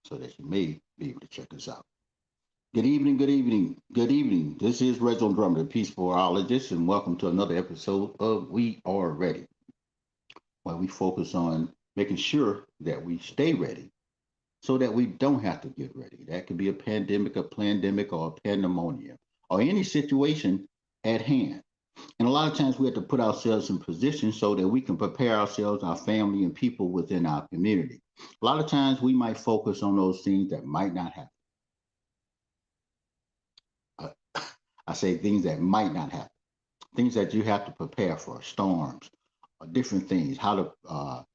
so that you may be able to check us out. Good evening, good evening, good evening. This is Reginal Drummer, the Peaceologist, and welcome to another episode of We Are Ready, where we focus on making sure that we stay ready so that we don't have to get ready. That could be a pandemic, or a pandemonium, or any situation at hand. And a lot of times we have to put ourselves in position so that we can prepare ourselves, our family, and people within our community. A lot of times we might focus on those things that might not happen. Uh, I say things that might not happen, things that you have to prepare for, storms, or different things, how to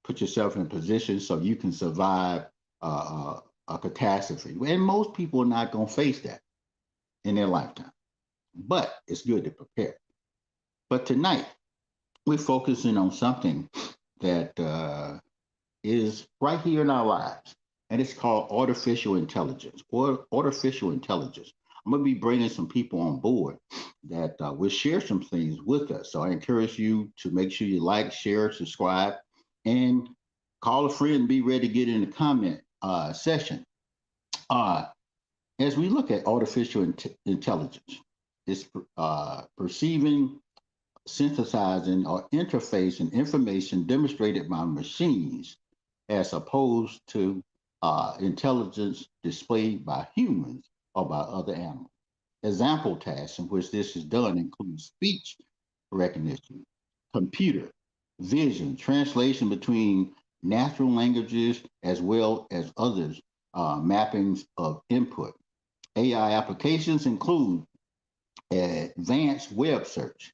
put yourself in position so you can survive a catastrophe. And most people are not going to face that in their lifetime, but it's good to prepare. But tonight, we're focusing on something that is right here in our lives, and it's called artificial intelligence or artificial intelligence. I'm going to be bringing some people on board that will share some things with us. So I encourage you to make sure you like, share, subscribe, and call a friend and be ready to get in the comment session. Uh, as we look at artificial intelligence, it's perceiving, synthesizing, or interfacing information demonstrated by machines as opposed to intelligence displayed by humans or by other animals. Example tasks in which this is done include speech recognition, computer vision, translation between natural languages as well as others, mappings of input. AI applications include advanced web search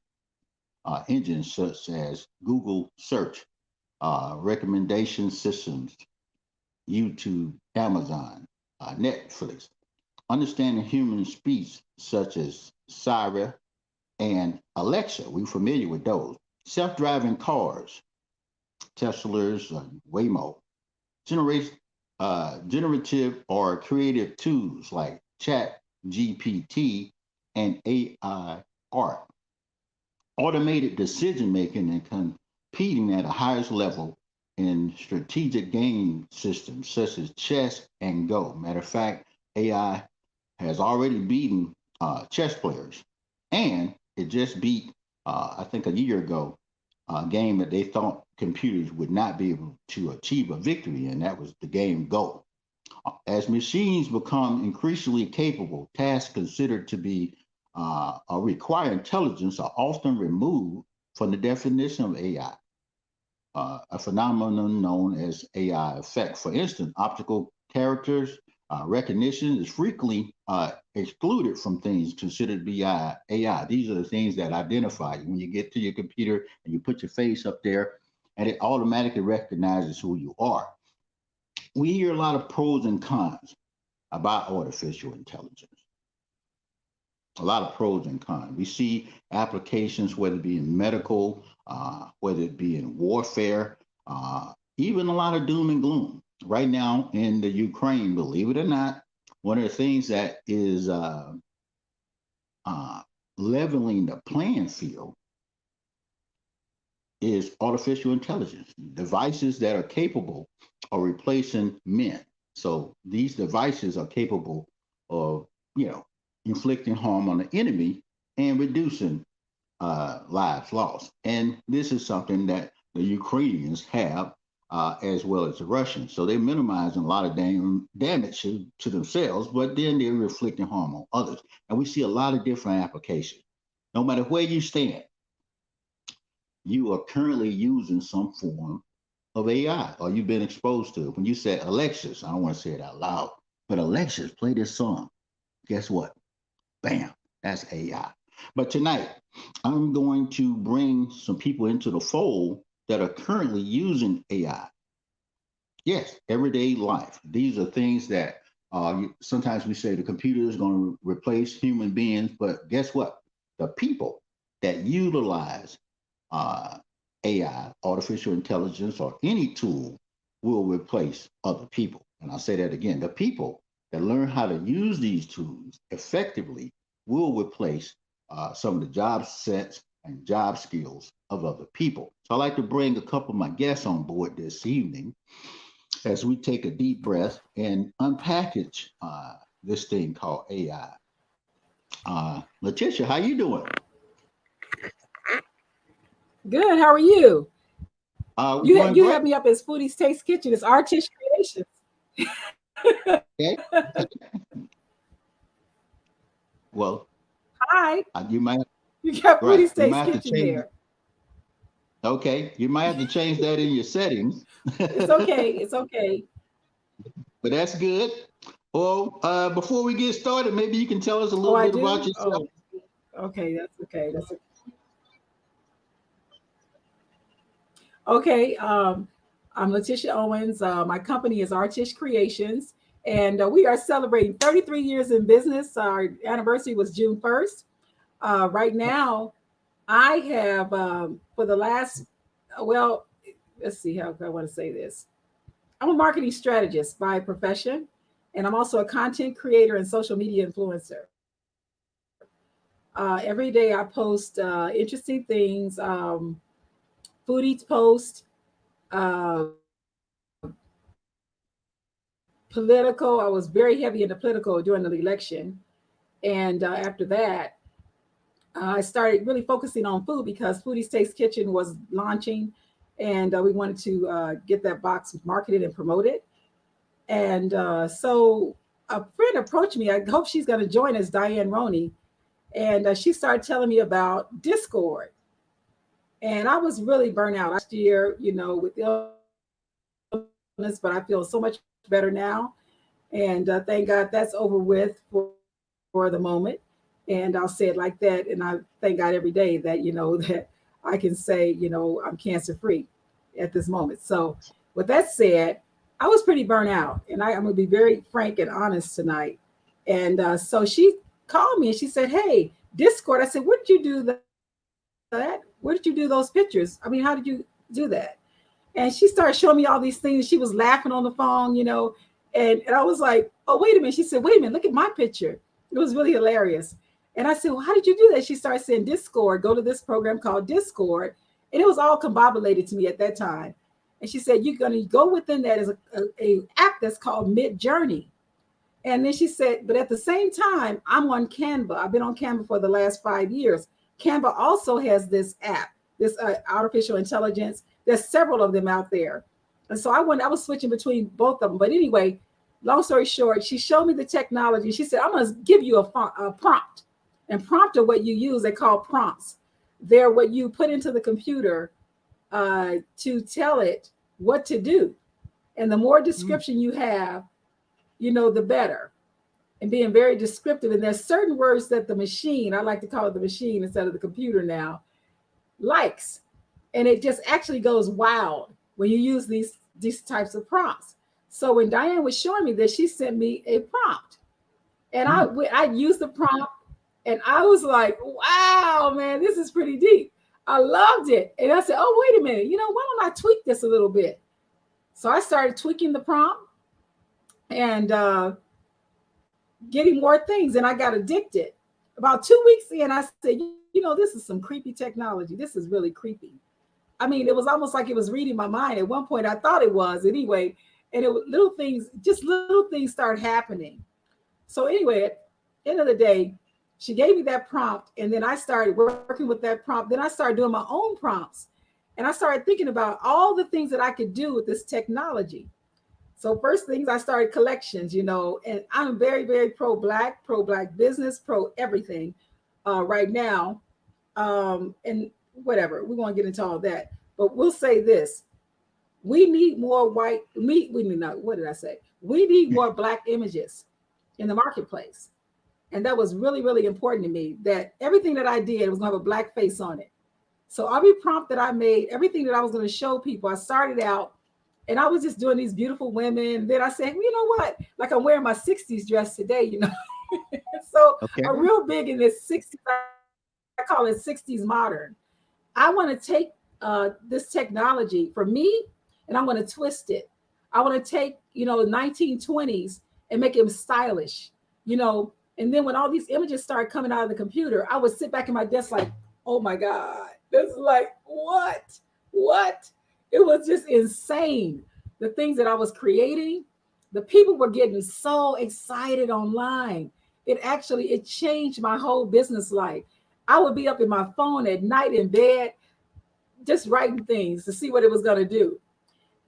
engines such as Google search, recommendation systems, YouTube, Amazon, Netflix, understanding human speech such as Siri and Alexa. We're familiar with those. Self-driving cars, Tesla's, Waymo, generate, generative or creative tools like Chat GPT and AI art, automated decision making and competing at a highest level in strategic game systems such as chess and Go. Matter of fact, AI has already beaten chess players, and it just beat, I think, a year ago, a game that they thought computers would not be able to achieve a victory in. That was the game Go. As machines become increasingly capable, tasks considered to be or require intelligence are often removed from the definition of AI, a phenomenon known as AI effect. For instance, optical characters recognition is frequently excluded from things considered to be AI. These are the things that identify you when you get to your computer and you put your face up there, and it automatically recognizes who you are. We hear a lot of pros and cons about artificial intelligence. A lot of pros and cons. We see applications, whether it be in medical, whether it be in warfare, even a lot of doom and gloom. Right now in the Ukraine, believe it or not, one of the things that is leveling the playing field is artificial intelligence, devices that are capable of replacing men. So these devices are capable of, inflicting harm on the enemy and reducing lives lost. And this is something that the Ukrainians have, as well as the Russians. So they're minimizing a lot of damage to themselves, but then they're inflicting harm on others. And we see a lot of different applications. No matter where you stand, you are currently using some form of AI, or you've been exposed to it. When you say Alexis, I don't want to say it out loud, but Alexis, play this song. Guess what? Bam, that's AI. But tonight, I'm going to bring some people into the fold that are currently using AI. Yes, everyday life. These are things that sometimes we say the computer is going to replace human beings, but guess what? The people that utilize AI, artificial intelligence, or any tool will replace other people. And I'll say that again, the people that learn how to use these tools effectively will replace some of the job sets and job skills of other people. So I'd like to bring a couple of my guests on board this evening. as we take a deep breath and unpackage this thing called AI. Leticia, how you doing? Good. How are you? We're You doing you great. have me up as Foodie's Taste Kitchen. It's Artish Creations. Okay. Well, Hi. you might You got right. Foodie's You might Taste have to Kitchen change. there. Okay, you might have to change that in your settings, It's okay. It's okay. but that's good. Well, before we get started, maybe you can tell us a Oh, little I bit about do. yourself. Oh, okay. That's okay. That's okay. I'm Leticia Owens. My company is Artish Creations, and we are celebrating 33 years in business. Our anniversary was June 1st. Right now, I have for the last well, let's see how I want to say this. I'm a marketing strategist by profession, and I'm also a content creator and social media influencer. Every day I post interesting things, foodie post, uh, political. I was very heavy into political during the election. And after that, I started really focusing on food because Foodie's Taste Kitchen was launching, and we wanted to get that box marketed and promoted. And so a friend approached me. I hope she's going to join us, Diane Roney. And she started telling me about Discord. And I was really burnt out last year, with illness, but I feel so much better now. And thank God that's over with for the moment. And I'll say it like that. And I thank God every day that, that I can say, I'm cancer free at this moment. So, with that said, I was pretty burnt out. And I'm going to be very frank and honest tonight. And so she called me and she said, "Hey, Discord." I said, "Where did you do that? Where did you do those pictures? I mean, how did you do that?" And she started showing me all these things. She was laughing on the phone. And I was like, "Oh, wait a minute." She said, "Wait a minute, look at my picture." It was really hilarious. And I said, "Well, how did you do that?" She started saying, "Discord, go to this program called Discord." And it was all combobulated to me at that time. And she said, "You're going to go within that as a app that's called Mid Journey." And then she said, "But at the same time, I'm on Canva. I've been on Canva for the last 5 years. Canva also has this app, this artificial intelligence. There's several of them out there." And so I was switching between both of them. But anyway, long story short, she showed me the technology. She said, "I'm going to give you a prompt." And prompt are what you use. They call prompts. They're what you put into the computer to tell it what to do. And the more Mm. description you have, the better. And being very descriptive. And there's certain words that the machine, I like to call it the machine instead of the computer now, likes. And it just actually goes wild when you use these types of prompts. So when Diane was showing me this, she sent me a prompt. And Mm. I used the prompt and I was like, wow, man, this is pretty deep. I loved it. And I said, "Oh, wait a minute, why don't I tweak this a little bit?" So I started tweaking the prompt and getting more things, and I got addicted. About 2 weeks in, I said, this is some creepy technology. This is really creepy. I mean, it was almost like it was reading my mind. At one point, I thought it was anyway, and it was little things started happening. So anyway, at the end of the day, she gave me that prompt, and then I started working with that prompt. Then I started doing my own prompts, and I started thinking about all the things that I could do with this technology. So first things, I started collections, and I'm very, very pro black business, pro everything right now. And whatever, we won't get into all that. But we'll say this: we need more white meat. We need not. What did I say? We need more black images in the marketplace, and that was really, really important to me. That everything that I did was going to have a black face on it. So every prompt that I made, everything that I was going to show people, I started out and I was just doing these beautiful women. Then I said, "You know what? Like I'm wearing my 60s dress today. So Okay. I'm real big in this 60s. I call it 60s modern. I want to take this technology for me and I'm going to twist it. I want to take, 1920s and make it stylish. And then when all these images started coming out of the computer, I would sit back in my desk like, "Oh my God, this is like, what? What?" It was just insane. the things that I was creating, the people were getting so excited online. It changed my whole business life. I would be up in my phone at night in bed, just writing things to see what it was going to do.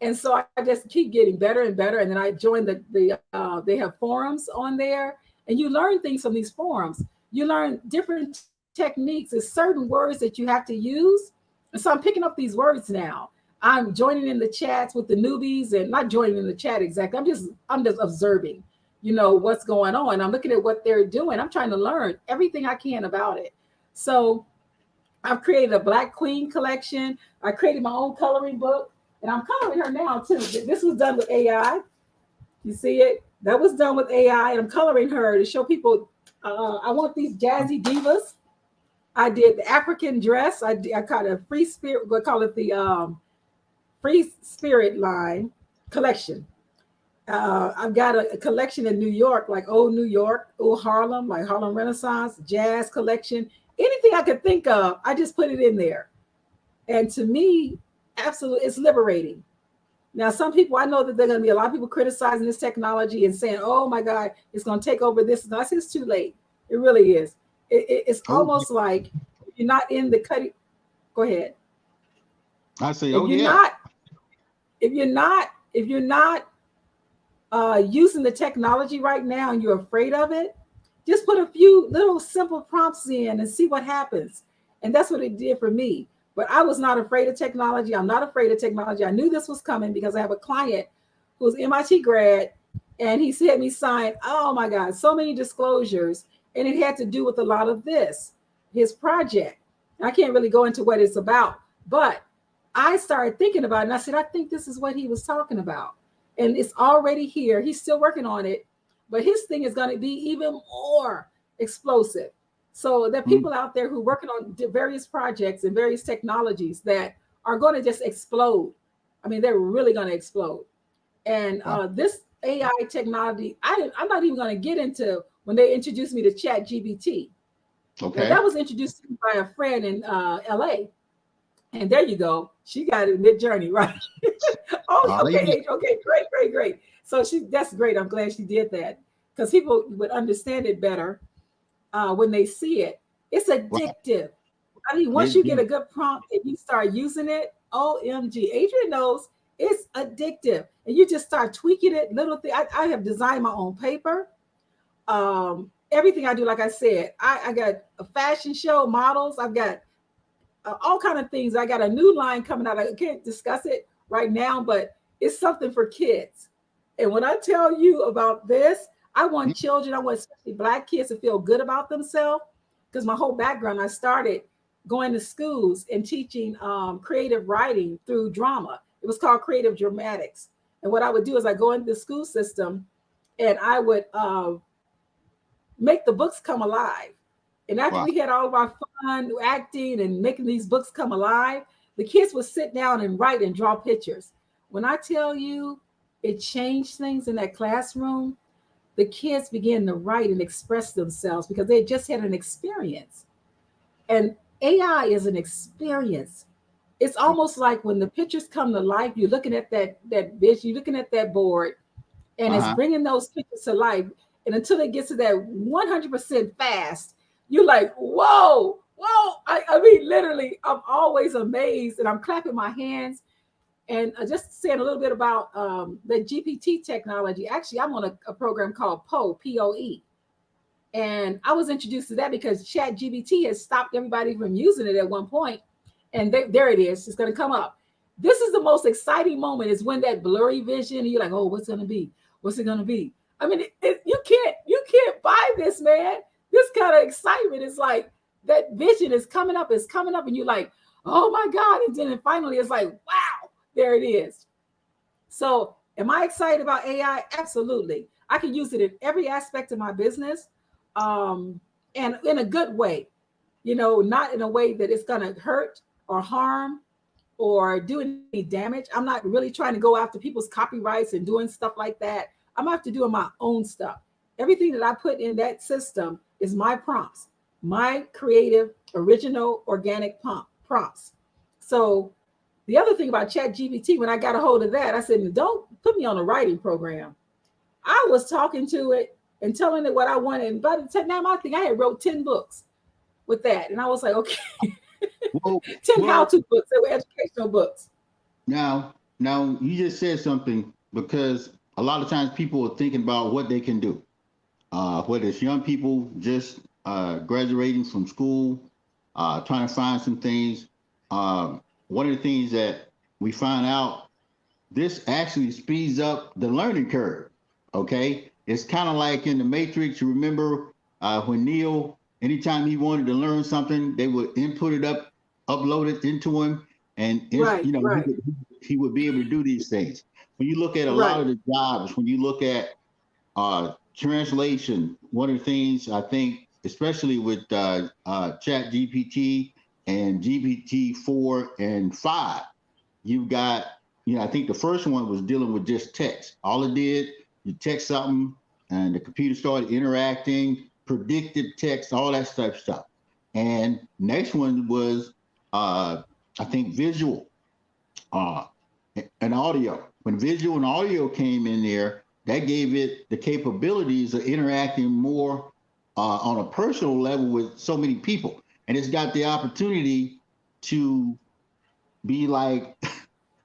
And so I just keep getting better and better. And then I joined they have forums on there, and you learn things from these forums. You learn different techniques. There's certain words that you have to use. And so I'm picking up these words now. I'm joining in the chats with the newbies, and not joining in the chat exactly. I'm just observing, what's going on. I'm looking at what they're doing. I'm trying to learn everything I can about it. So I've created a Black Queen collection. I created my own coloring book, and I'm coloring her now too. This was done with AI. You see it? That was done with AI, and I'm coloring her to show people. I want these jazzy divas. I did the African dress. I call it a free spirit. We'll call it the free spirit line collection. I've got a collection in New York, like old New York, old Harlem, like Harlem Renaissance, jazz collection. Anything I could think of, I just put it in there. And to me, absolutely, it's liberating. Now, some people, I know that there are going to be a lot of people criticizing this technology and saying, oh my God, it's going to take over this. No, I say it's too late. It really is. It's almost like if you're not in the cutting. Go ahead. I say, if oh you're yeah. not, if you're not using the technology right now and you're afraid of it, just put a few little simple prompts in and see what happens. And that's what it did for me. But I was not afraid of technology. I'm not afraid of technology. I knew this was coming because I have a client who's MIT grad, and he had me sign, oh my God, so many disclosures. And it had to do with a lot of this, his project. I can't really go into what it's about, but I started thinking about it, and I said, I think this is what he was talking about. And it's already here. He's still working on it, but his thing is going to be even more explosive. So there are people out there who are working on various projects and various technologies that are going to just explode. I mean, they're really going to explode. And this AI technology, I'm not even going to get into when they introduced me to Chat GBT. Okay. Now, that was introduced to me by a friend in LA. And there you go. She got it mid-journey, right? Oh, okay, okay, great. So that's great. I'm glad she did that, because people would understand it better when they see it. It's addictive. I mean, once you get a good prompt and you start using it, OMG, Adrian knows it's addictive. And you just start tweaking it, little thing. I have designed my own paper. Everything I do, like I said, I got a fashion show, models. I've got all kind of things. I got a new line coming out. I can't discuss it right now, but it's something for kids. And when I tell you about this, I want children, I want especially Black kids to feel good about themselves, because my whole background, I started going to schools and teaching creative writing through drama. It was called creative dramatics. And what I would do is I go into the school system and I would make the books come alive. And after we had all of our fun acting and making these books come alive, the kids would sit down and write and draw pictures. When I tell you it changed things in that classroom, the kids began to write and express themselves because they just had an experience. And AI is an experience. It's almost like when the pictures come to life, you're looking at that vision, you're looking at that board, and it's bringing those pictures to life. And until it gets to that 100% fast, you're like, whoa. I mean, literally, I'm always amazed, and I'm clapping my hands. And just saying a little bit about the GPT technology. Actually, I'm on a program called POE, P-O-E. And I was introduced to that because Chat GBT has stopped everybody from using it at one point. And there it is. It's going to come up. This is the most exciting moment, is when that blurry vision, and you're like, oh, what's going to be? What's it going to be? I mean, you can't buy this, man. This kind of excitement is like, that vision is coming up, and you're like, oh my God. And then finally it's like, wow, there it is. So am I excited about AI? Absolutely. I can use it in every aspect of my business, and in a good way, not in a way that it's going to hurt or harm or do any damage. I'm not really trying to go after people's copyrights and doing stuff like that. I'm going to have to do my own stuff. Everything that I put in that system is my prompts, my creative, original, organic prompts. So the other thing about ChatGPT, when I got a hold of that, I said, don't put me on a writing program. I was talking to it and telling it what I wanted. And by the time I think I had wrote 10 books with that. And I was like, okay, Well, 10 how-to books. They were educational books. now you just said something, because a lot of times people are thinking about what they can do. Whether it's young people just graduating from school, trying to find some things. One of the things that we find out, this actually speeds up the learning curve. Okay, it's kind of like in the Matrix. You remember when Neo, anytime he wanted to learn something, they would input it upload it into him, and Right, right, he would be able to do these things. When you look at a lot right. of the jobs, when you look at translation, one of the things I think, especially with Chat GPT and GPT-4 and 5, you've got, I think the first one was dealing with just text. All it did, you text something and the computer started interacting, predicted text, all that type of stuff. And next one was, I think, visual uh, and audio. When visual and audio came in there, that gave it the capabilities of interacting more on a personal level with so many people. And it's got the opportunity to be like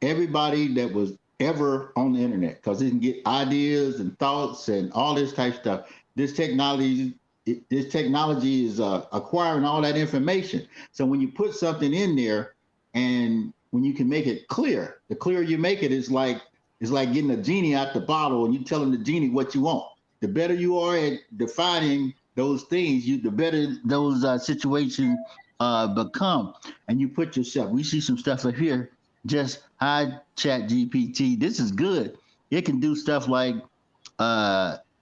everybody that was ever on the internet, because it can get ideas and thoughts and all this type of stuff. This technology is acquiring all that information. So when you put something in there, and when you can make it clear, the clearer you make it, it's like getting a genie out the bottle and you telling the genie what you want. The better you are at defining those things, the better those situations become. And you put yourself. We see some stuff up here. Just hi Chat GPT. This is good. It can do stuff like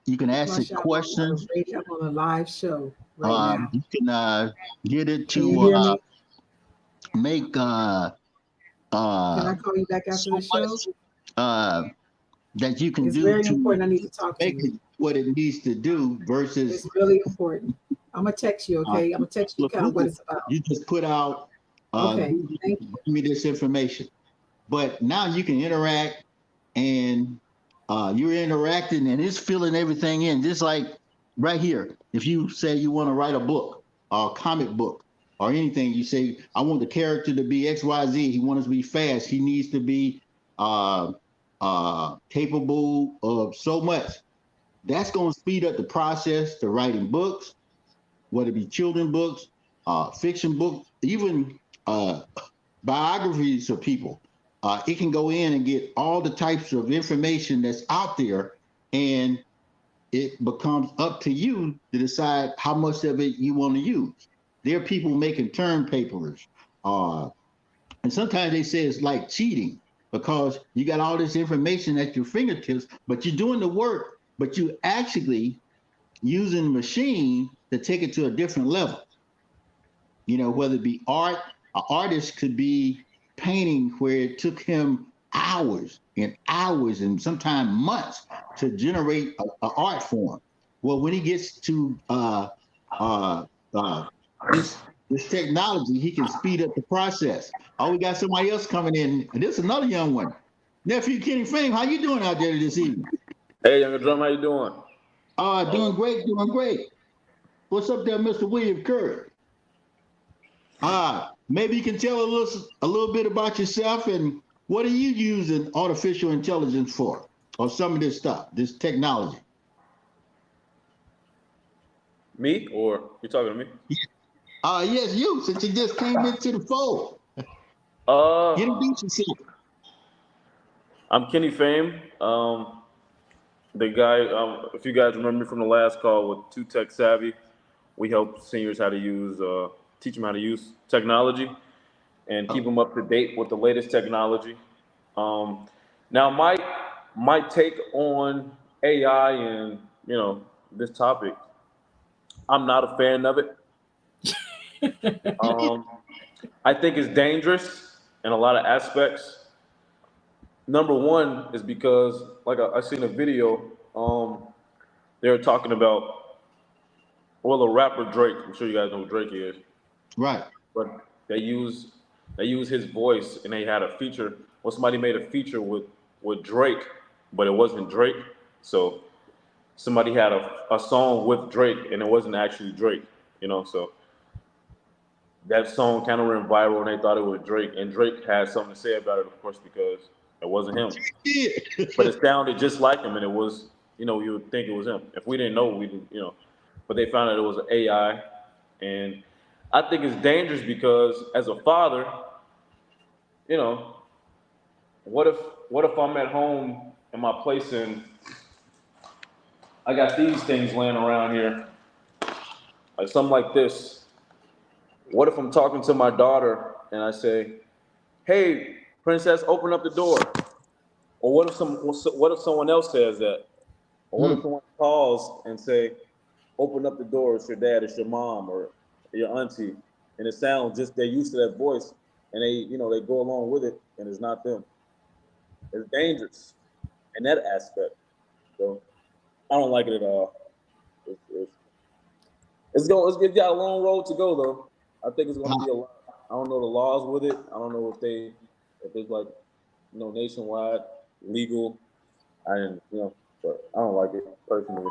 you can ask it Gosh, I'm questions. on a live show right now. You can get it Can you to hear me? make Can I call you back after so the show? much that you can It's do very to important. I need to talk to make you. it what it needs to do versus It's really important. I'm gonna text you, okay? I'm gonna text you look, kind of what it's about. you just put out Okay, Google, thank you. give me this information. But now you can interact, and you're interacting and it's filling everything in. Just like right here, if you say you want to write a book or a comic book or anything, you say, I want the character to be XYZ. He wants to be fast. He needs to be capable of so much. That's going to speed up the process to writing books, whether it be children books, fiction books, even biographies of people. It can go in and get all the types of information that's out there, and it becomes up to you to decide how much of it you want to use. There are people making term papers, and sometimes they say it's like cheating because you got all this information at your fingertips, but you're doing the work, but you actually using the machine to take it to a different level. Whether it be art, an artist could be painting where it took him hours and sometimes months to generate an art form. Well, when he gets to uh, uh, this technology, he can speed up the process. Oh, we got somebody else coming in, and this is another young one. Nephew Kenny Fame, how you doing out there this evening? Hey, Younger Drum, how you doing? Doing great, doing great. What's up there, Mr. William Curry? Maybe you can tell a little bit about yourself and what are you using artificial intelligence for, or some of this stuff, this technology. Me, or you talking to me? Yes, you, since you just came into the fold. Uh, Introduce yourself. I'm Kenny Fame. The guy. If you guys remember me from the last call with Two Tech Savvy, we help seniors how to teach them how to use technology, and keep them up to date with the latest technology. Um, Now, my take on AI and this topic, I'm not a fan of it. Um, I think it's dangerous in a lot of aspects. Number one is because, like I seen a video, they were talking about, well, the rapper Drake. I'm sure you guys know who Drake is, Right. but they use They used his voice, and they had a feature. Well, somebody made a feature with Drake, but it wasn't Drake. So somebody had a song with Drake, and it wasn't actually Drake. So that song kind of went viral, and they thought it was Drake. And Drake had something to say about it, of course, because it wasn't him. But it sounded just like him, and it was, you would think it was him. If we didn't know, we didn't. But they found out it was an AI, and I think it's dangerous because as a father, you know, what if I'm at home in my place and I got these things laying around here, like something like this. What if I'm talking to my daughter and I say, "Hey, princess, open up the door"? Or what if someone else says that? Or what if someone calls and say, "Open up the door, it's your dad, it's your mom, or your auntie," and it sounds just they're used to that voice, and they go along with it, and it's not them. It's dangerous in that aspect. So I don't like it at all. It's, it's, it's got a long road to go though. I think it's going to be a lot. I don't know the laws with it. I don't know if it's like nationwide legal. I didn't but I don't like it personally.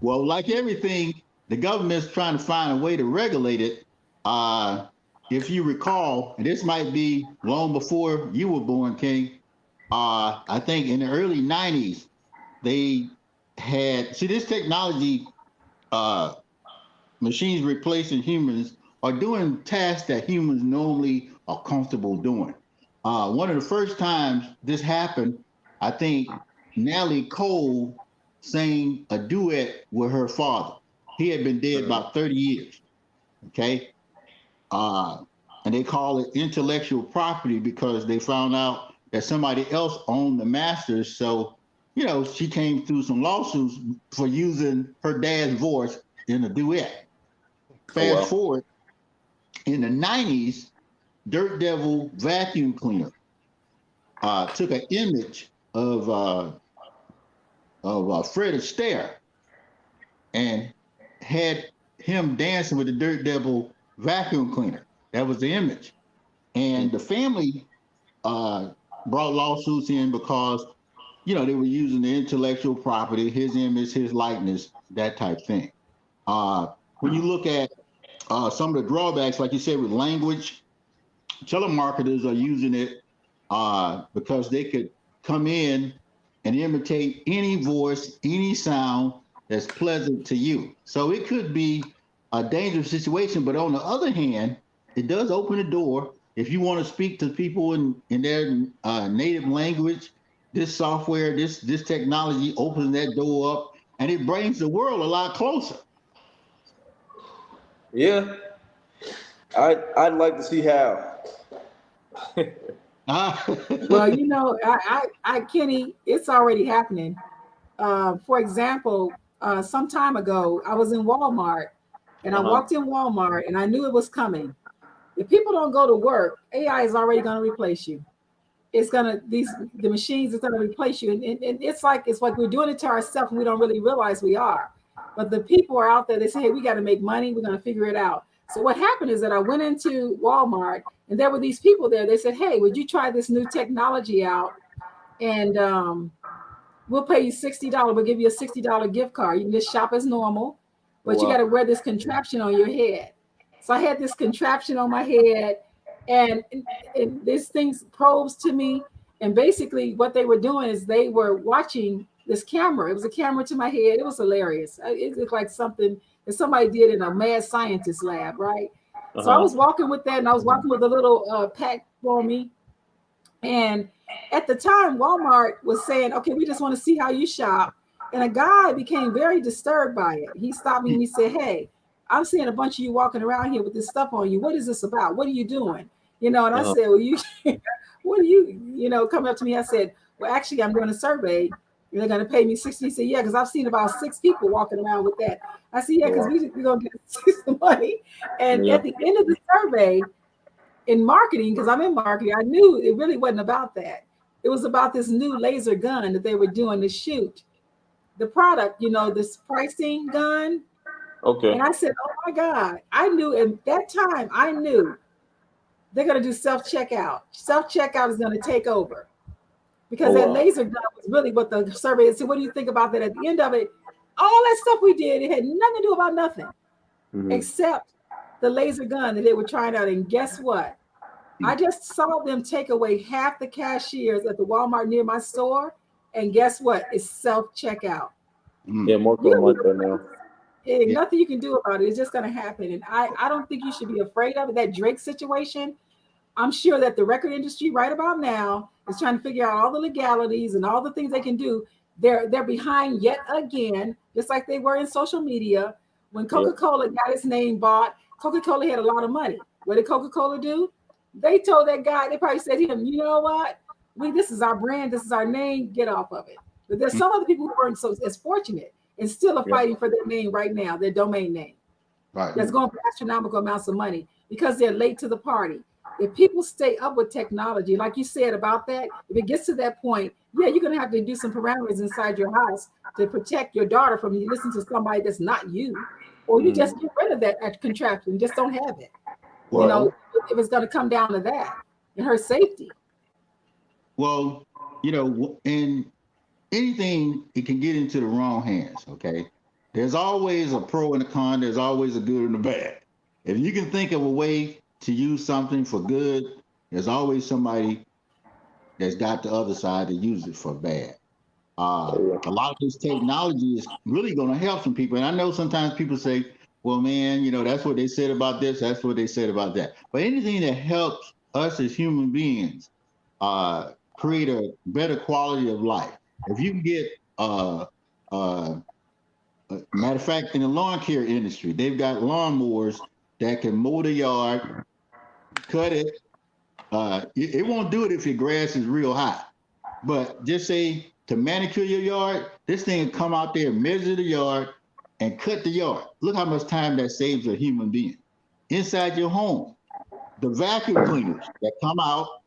Well, like everything, the government's trying to find a way to regulate it. If you recall, and this might be long before you were born, King. I think in the early '90s, they this technology, machines replacing humans are doing tasks that humans normally are comfortable doing. One of the first times this happened, I think Natalie Cole sang a duet with her father. He had been dead about 30 years. Okay. Uh, and they call it intellectual property because they found out that somebody else owned the masters. So, she came through some lawsuits for using her dad's voice in a duet. Oh Fast well. forward in the '90s, Dirt Devil vacuum cleaner took an image of Fred Astaire and had him dancing with the Dirt Devil vacuum cleaner. That was the image, and the family brought lawsuits in because they were using the intellectual property, his image, his likeness, that type thing. When you look at some of the drawbacks, like you said, with language, telemarketers are using it because they could come in and imitate any voice, any sound that's pleasant to you. So it could be a dangerous situation. But on the other hand, it does open the door. If you want to speak to people in their native language, this software, this technology opens that door up, and it brings the world a lot closer. Yeah, I'd like to see how. Well, Kenny, it's already happening. For example, some time ago, I was in Walmart and I walked in Walmart and I knew it was coming. If people don't go to work, AI is already going to replace you. The machines is going to replace you. And it's like we're doing it to ourselves and we don't really realize we are. But the people are out there, they say, hey, we got to make money. We're going to figure it out. So what happened is that I went into Walmart and there were these people there. They said, hey, would you try this new technology out? And we'll pay you $60. We'll give you a $60 gift card. You can just shop as normal, but you got to wear this contraption on your head. So I had this contraption on my head, and this thing probes to me. And basically, what they were doing is they were watching this camera. It was a camera to my head. It was hilarious. It looked like something that somebody did in a mad scientist lab, right? So I was walking with that, and I was walking with a little pack for me. And at the time, Walmart was saying, okay, we just want to see how you shop. And a guy became very disturbed by it. He stopped me and he said, hey, I'm seeing a bunch of you walking around here with this stuff on you. What is this about? What are you doing? And I said, well, what are you, coming up to me? I said, well, actually, I'm doing a survey. And they're going to pay me 60. He said, yeah, because I've seen about 6 people walking around with that. I said, yeah, because we're going to get some money. And at the end of the survey, in marketing, because I'm in marketing, I knew it really wasn't about that. It was about this new laser gun that they were doing to shoot the product, this pricing gun. Okay. And I said, oh my God, I knew at that time, I knew they're going to do self-checkout. Self-checkout is going to take over because that laser gun was really what the survey is. So what do you think about that? At the end of it, all that stuff we did, it had nothing to do about nothing except the laser gun that they were trying out. And guess what? I just saw them take away half the cashiers at the Walmart near my store. And guess what? It's self-checkout. Yeah, more common like that now. Nothing you can do about it. It's just going to happen. And I don't think you should be afraid of it. That Drake situation, I'm sure that the record industry right about now is trying to figure out all the legalities and all the things they can do. They're behind yet again, just like they were in social media. When Coca-Cola got its name bought, Coca-Cola had a lot of money. What did Coca-Cola do? They told that guy, they probably said to him, you know what? This is our brand, this is our name, get off of it. But there's some other people who weren't as fortunate and still are fighting for their name right now, their domain name. Right. That's going for astronomical amounts of money because they're late to the party. If people stay up with technology, like you said about that, if it gets to that point, you're going to have to do some parameters inside your house to protect your daughter from you listening to somebody that's not you, or you just get rid of that contraption, just don't have it. Well, if it's going to come down to that and her safety. Well, in anything, it can get into the wrong hands. Okay. There's always a pro and a con. There's always a good and a bad. If you can think of a way to use something for good, there's always somebody that's got the other side to use it for bad. A lot of this technology is really going to help some people. And I know sometimes people say, well, man, that's what they said about this. That's what they said about that. But anything that helps us as human beings create a better quality of life. If you can get, matter of fact, in the lawn care industry, they've got lawnmowers that can mow the yard, cut it. It won't do it if your grass is real high. But just say to manicure your yard, this thing will come out there, measure the yard, and cut the yard. Look how much time that saves a human being. Inside your home, the vacuum cleaners that come out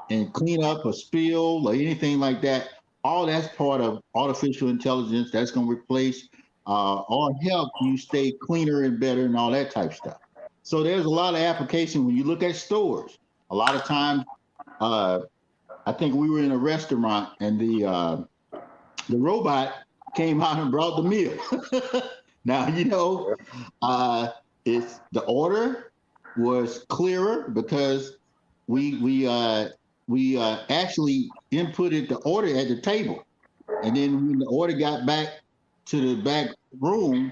and clean up a spill or anything like that, all that's part of artificial intelligence that's going to replace or help you stay cleaner and better and all that type of stuff. So there's a lot of application when you look at stores. A lot of times, I think we were in a restaurant and the robot came out and brought the meal. Now, it's the order was clearer because we actually inputted the order at the table. And then when the order got back to the back room,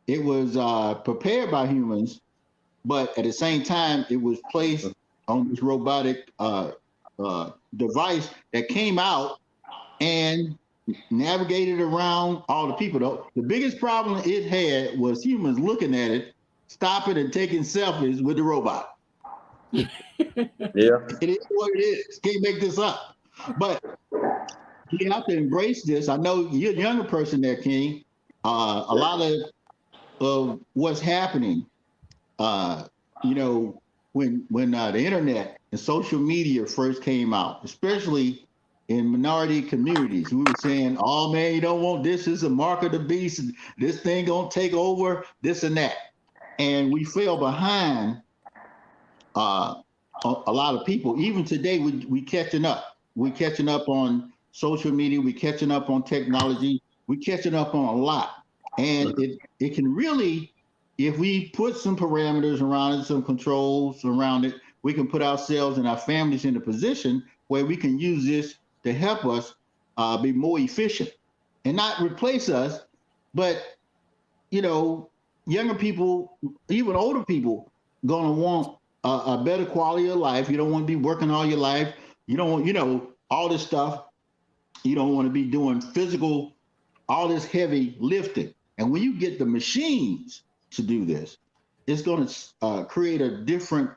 it was prepared by humans, but at the same time, it was placed on this robotic device that came out and navigated around all the people. Though the biggest problem it had was humans looking at it, stopping and taking selfies with the robot. Yeah, it is what it is. Can't make this up. But you have to embrace this. I know you're a younger person there, King. A lot of what's happening, when the internet and social media first came out, especially in minority communities, we were saying, oh man, you don't want this, is a mark of the beast, and this thing gonna take over, this and that. And we fell behind a lot of people. Even today, we catching up. We catching up on social media, we catching up on technology, we catching up on a lot. And it can really, if we put some parameters around it, some controls around it, we can put ourselves and our families in a position where we can use this to help us be more efficient and not replace us. But, younger people, even older people, gonna want a better quality of life. You don't want to be working all your life. You don't want, all this stuff. You don't want to be doing physical, all this heavy lifting. And when you get the machines to do this, it's going to create a different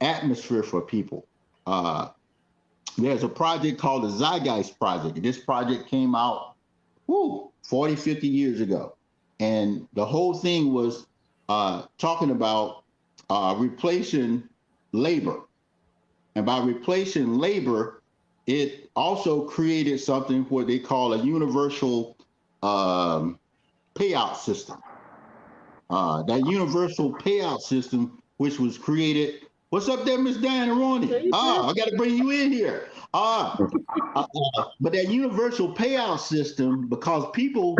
atmosphere for people. There's a project called the Zeitgeist Project. This project came out 40, 50 years ago. And the whole thing was talking about replacing labor. And by replacing labor, it also created something what they call a universal payout system. That universal payout system, which was created What's up there, Miss Diana Roney? I got to bring you in here. But that universal payout system, because people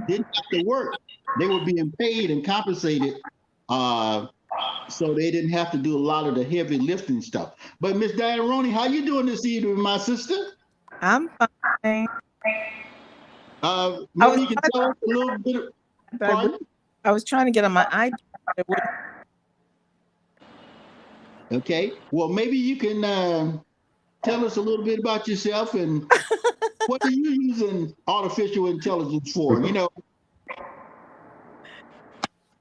didn't have to work, they were being paid and compensated, so they didn't have to do a lot of the heavy lifting stuff. But Miss Diana Roney, how you doing this evening, my sister? I'm fine. Maybe you can tell us a little bit. I was trying to get on my iPad. Okay. Well, maybe you can tell us a little bit about yourself and what are you using artificial intelligence for? You know.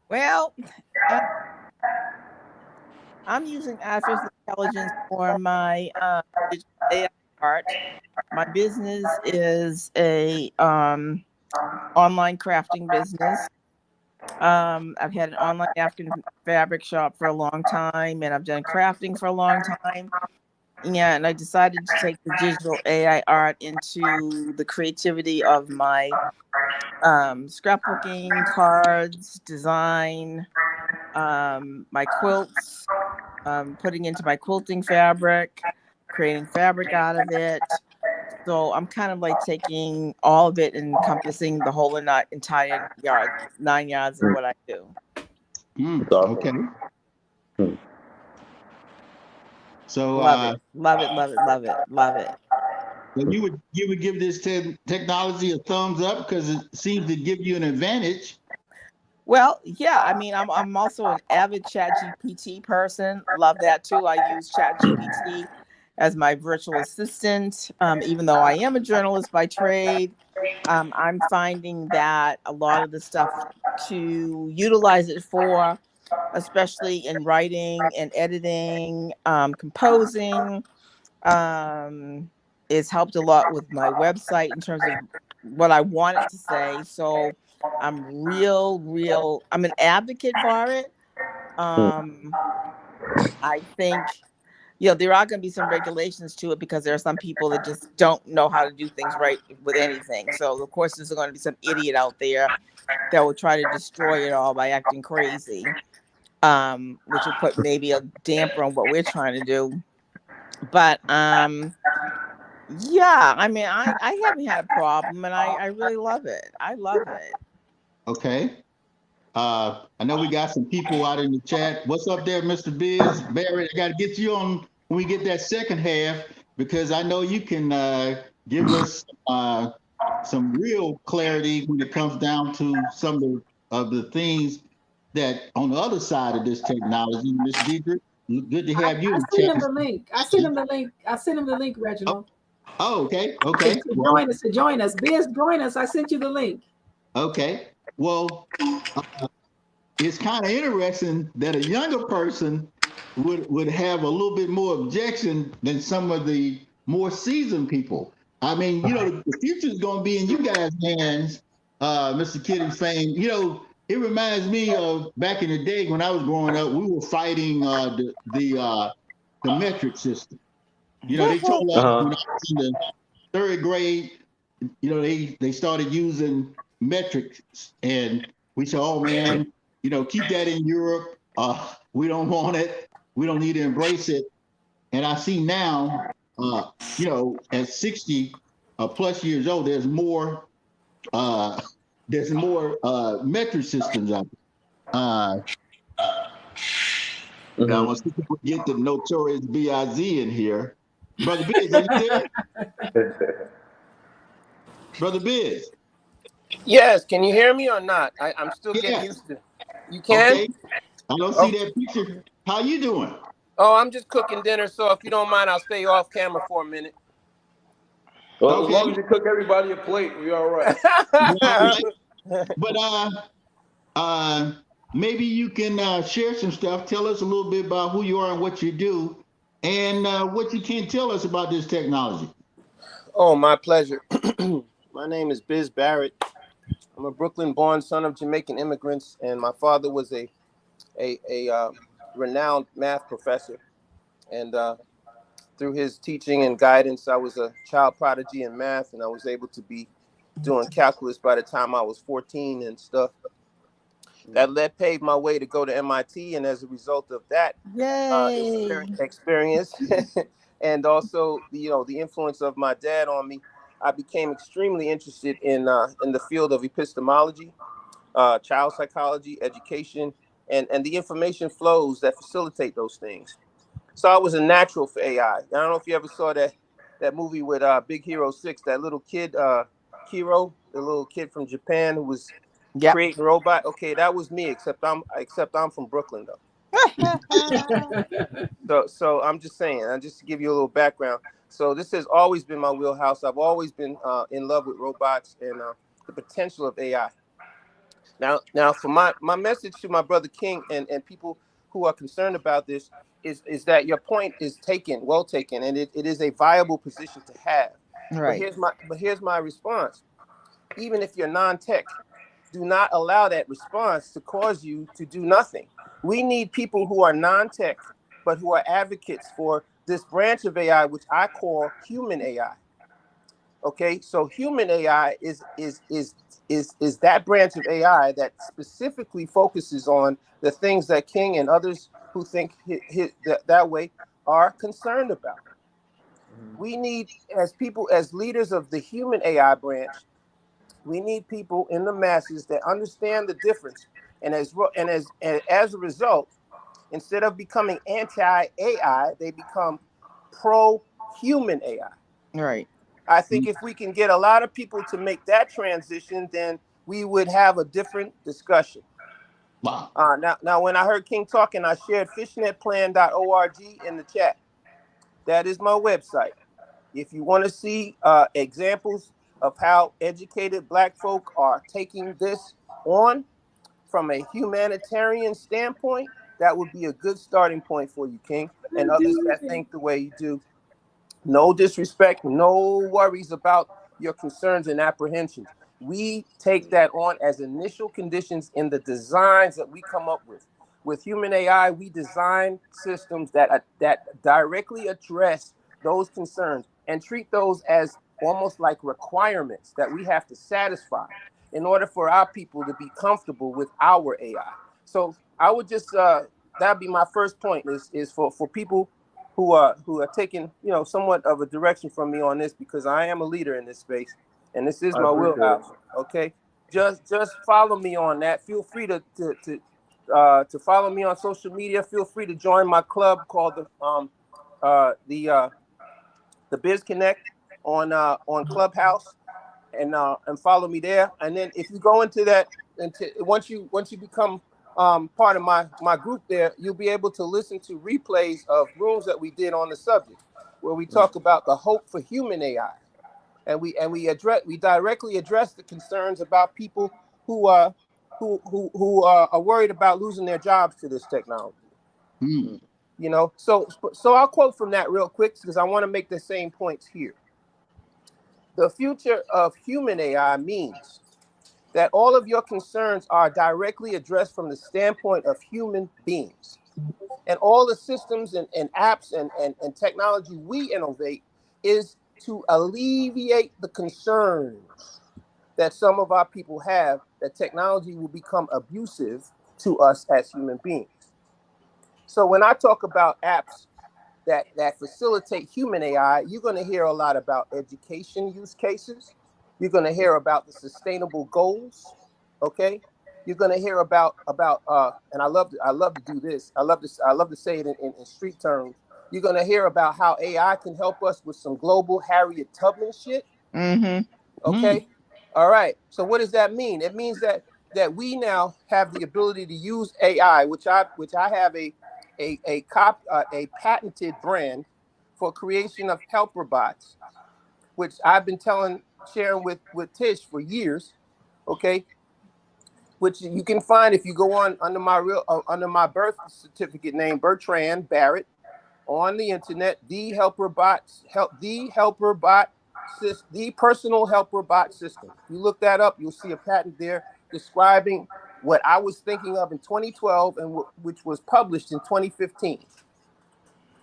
Well, I'm using artificial intelligence for my digital AI art. My business is a online crafting business. I've had an online African fabric shop for a long time, and I've done crafting for a long time. Yeah, and I decided to take the digital AI art into the creativity of my scrapbooking, cards, design, my quilts, putting into my quilting fabric, creating fabric out of it. So I'm kind of like taking all of it and encompassing the whole entire yard, 9 yards of what I do. Okay. So love it. So you would give this technology a thumbs up because it seems to give you an advantage. Well, yeah, I mean, I'm also an avid ChatGPT person. Love that too. I use ChatGPT as my virtual assistant. Even though I am a journalist by trade, I'm finding that a lot of the stuff to utilize it for, especially in writing and editing, composing, it's helped a lot with my website in terms of what I want it to say. So I'm I'm an advocate for it. I think, there are going to be some regulations to it because there are some people that just don't know how to do things right with anything. So of course there's going to be some idiot out there that will try to destroy it all by acting crazy, which will put maybe a damper on what we're trying to do. But yeah, I mean, I haven't had a problem, and I really love it. I love it. Okay. I know we got some people out in the chat. What's up there, Mr. Biz Barrett? I got to get you on when we get that second half because I know you can give us some real clarity when it comes down to some of the things that on the other side of this technology. Ms. Deidre, good to have you. I sent him the link. I sent him the link, Reginald. Oh, okay. Okay. To join us. Biz, join us. I sent you the link. Okay. Well, it's kind of interesting that a younger person would have a little bit more objection than some of the more seasoned people. I mean, the future is going to be in you guys' hands, Mr. Kitty Fame. It reminds me of back in the day when I was growing up, we were fighting the metric system. They told us when I was in the third grade, they started using metrics, and we said, "Oh man, keep that in Europe. We don't want it. We don't need to embrace it." And I see now, at 60 plus years old, there's more metric systems out there. Now, once people get the notorious B.I.Z. in here, Brother Biz, are you there? Brother Biz. Yes, can you hear me or not? I'm still getting used to it. You can? Okay. I don't see that picture. How you doing? Oh, I'm just cooking dinner, so if you don't mind, I'll stay off camera for a minute. Well, okay. As long as you cook everybody a plate, we all right. But maybe you can share some stuff. Tell us a little bit about who you are and what you do, and what you can tell us about this technology. Oh, my pleasure. My name is Biz Barrett. I'm a Brooklyn-born son of Jamaican immigrants, and my father was a renowned math professor. And through his teaching and guidance, I was a child prodigy in math, and I was able to be doing calculus by the time I was 14 and stuff. That paved my way to go to MIT, and as a result of that Yay. experience, and also the influence of my dad on me, I became extremely interested in the field of epistemology, child psychology, education, and the information flows that facilitate those things. So I was a natural for AI. I don't know if you ever saw that movie with Big Hero 6, that little kid, Kiro, the little kid from Japan who was Yep. creating robot. Okay, that was me, except I'm from Brooklyn though. So I'm just saying, just to give you a little background. So this has always been my wheelhouse. I've always been in love with robots and the potential of AI. Now for my message to my brother King and people who are concerned about this is that your point is well taken, and it is a viable position to have. Right. But here's my response. Even if you're non-tech, do not allow that response to cause you to do nothing. We need people who are non-tech, but who are advocates for this branch of AI, which I call human AI. Okay, so human AI is that branch of AI that specifically focuses on the things that King and others who think that way are concerned about. We need, as people, as leaders of the human AI branch, we need people in the masses that understand the difference, and as a result, instead of becoming anti-AI, they become pro-human AI. Right. I think if we can get a lot of people to make that transition, then we would have a different discussion. Wow. Now, when I heard King talking, I shared fishnetplan.org in the chat. That is my website. If you want to see examples of how educated Black folk are taking this on from a humanitarian standpoint, that would be a good starting point for you, King, and others that think the way you do. No disrespect, no worries about your concerns and apprehensions. We take that on as initial conditions in the designs that we come up with. With human AI, we design systems that directly address those concerns and treat those as almost like requirements that we have to satisfy in order for our people to be comfortable with our AI. So I would just that'd be my first point is for people who are taking somewhat of a direction from me on this, because I am a leader in this space and this is my wheelhouse. Okay, just follow me on that. Feel free to follow me on social media. Feel free to join my club called the Biz Connect on Clubhouse, and follow me there. And then if you go into that, once you become part of my group there, you'll be able to listen to replays of rooms that we did on the subject, where we talk about the hope for human AI, and we directly address the concerns about people who are worried about losing their jobs to this technology. Hmm. So I'll quote from that real quick, because I want to make the same points here. The future of human AI means that all of your concerns are directly addressed from the standpoint of human beings. And all the systems and apps and technology we innovate is to alleviate the concerns that some of our people have that technology will become abusive to us as human beings. So when I talk about apps that facilitate human AI, you're going to hear a lot about education use cases. You're going to hear about the sustainable goals. Okay, you're going to hear about and I love to do this. I love to say it in street terms. You're going to hear about how AI can help us with some global Harriet Tubman shit. Mm-hmm. Okay. All right. So what does that mean? It means that we now have the ability to use AI, which I have a patented brand for creation of helper bots, which I've been sharing with Tish for years. Okay. Which you can find if you go on under my birth certificate name, Bertrand Barrett, on the internet. The personal helper bot system. If you look that up, you'll see a patent there describing what I was thinking of in 2012 and which was published in 2015,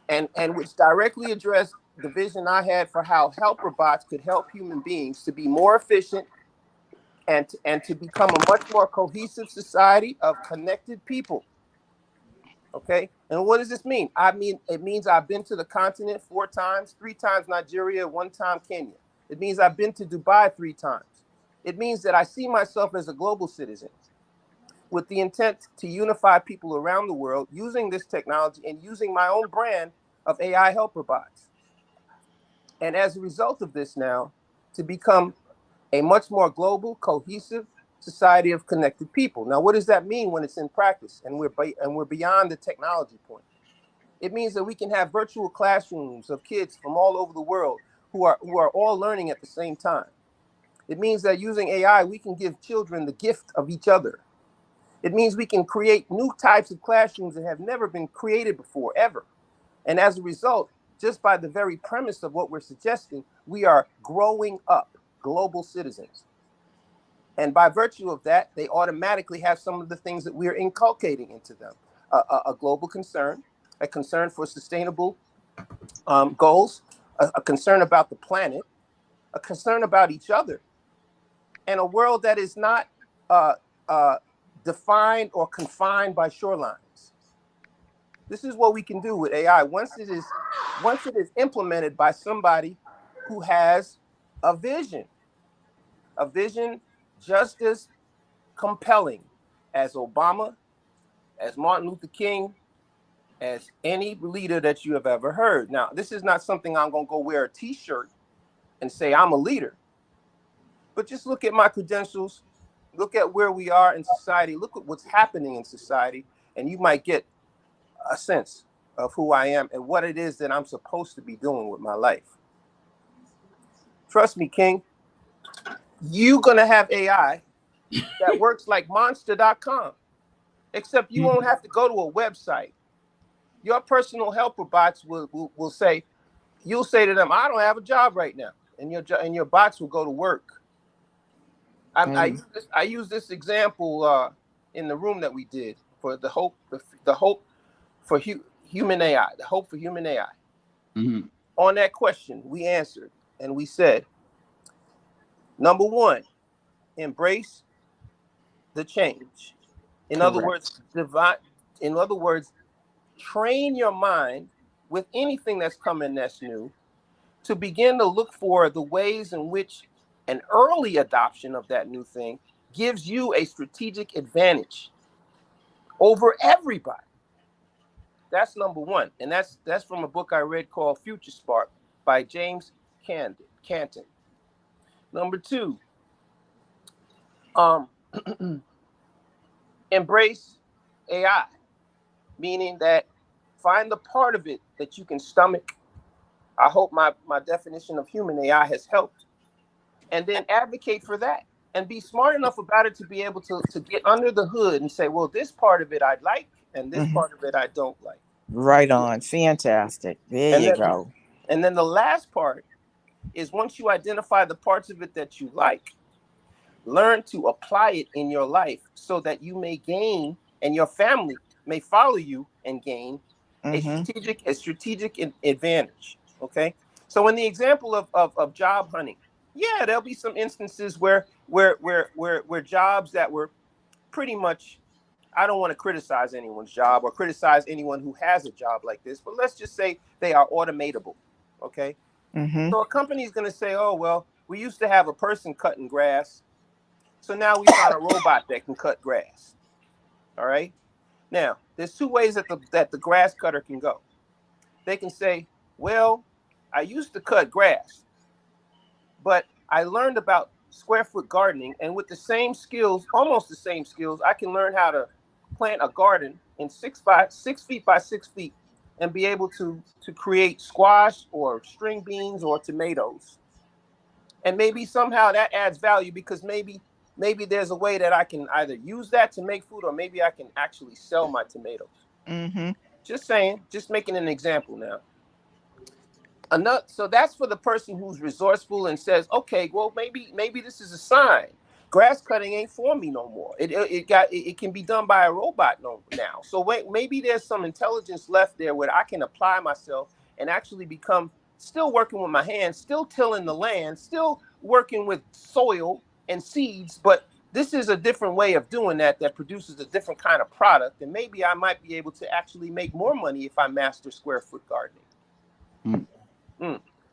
and which directly addressed the vision I had for how helper bots could help human beings to be more efficient, and to become a much more cohesive society of connected people. Okay, and what does this mean? I mean, it means I've been to the continent 4 times, 3 times Nigeria, 1 time Kenya. It means I've been to Dubai 3 times. It means that I see myself as a global citizen with the intent to unify people around the world using this technology and using my own brand of AI helper bots. And as a result of this now, to become a much more global, cohesive society of connected people. Now, what does that mean when it's in practice and we're beyond the technology point? It means that we can have virtual classrooms of kids from all over the world who are all learning at the same time. It means that using AI, we can give children the gift of each other. It means we can create new types of classrooms that have never been created before, ever. And as a result, just by the very premise of what we're suggesting, we are growing up global citizens. And by virtue of that, they automatically have some of the things that we're inculcating into them. A global concern, a concern for sustainable goals, a concern about the planet, a concern about each other, and a world that is not defined or confined by shorelines. This is what we can do with AI once it is implemented by somebody who has a vision just as compelling as Obama, as Martin Luther King, as any leader that you have ever heard. Now, this is not something I'm going to go wear a t-shirt and say I'm a leader, but just look at my credentials, look at where we are in society, look at what's happening in society, and you might get a sense of who I am and what it is that I'm supposed to be doing with my life. Trust me, King, you're going to have AI that works like monster.com, except you won't have to go to a website. Your personal helper bots will say, you'll say to them, I don't have a job right now. And your bots will go to work. I use this example in the room that we did for the hope for human AI, the hope for human AI. Mm-hmm. On that question, we answered and we said, number 1, embrace the change. In other words, train your mind with anything that's coming that's new to begin to look for the ways in which an early adoption of that new thing gives you a strategic advantage over everybody. That's number 1. And that's from a book I read called Future Spark by James Canton. Number 2, embrace AI, meaning that find the part of it that you can stomach. I hope my definition of human AI has helped. And then advocate for that and be smart enough about it to be able to get under the hood and say, well, this part of it I like and this part of it I don't like. Right on. Fantastic. There you go. And then the last part is, once you identify the parts of it that you like, learn to apply it in your life so that you may gain and your family may follow you and gain a strategic advantage. Okay. So in the example of job hunting, yeah, there'll be some instances where jobs that were pretty much, I don't want to criticize anyone's job or criticize anyone who has a job like this, but let's just say they are automatable. Okay. So a company is going to say, oh, well, we used to have a person cutting grass, so now we found a robot that can cut grass. All right. Now, there's 2 ways that the grass cutter can go. They can say, well, I used to cut grass, but I learned about square foot gardening, and with the same skills, almost the same skills, I can learn how to plant a garden in 6 feet by 6 feet and be able to create squash or string beans or tomatoes. And maybe somehow that adds value, because maybe there's a way that I can either use that to make food, or maybe I can actually sell my tomatoes. Just saying, just making an example now. So that's for the person who's resourceful and says, okay, well, maybe this is a sign. Grass cutting ain't for me no more. It can be done by a robot now. So maybe there's some intelligence left there where I can apply myself and actually become still working with my hands, still tilling the land, still working with soil, and seeds, but this is a different way of doing that produces a different kind of product. And maybe I might be able to actually make more money if I master square foot gardening.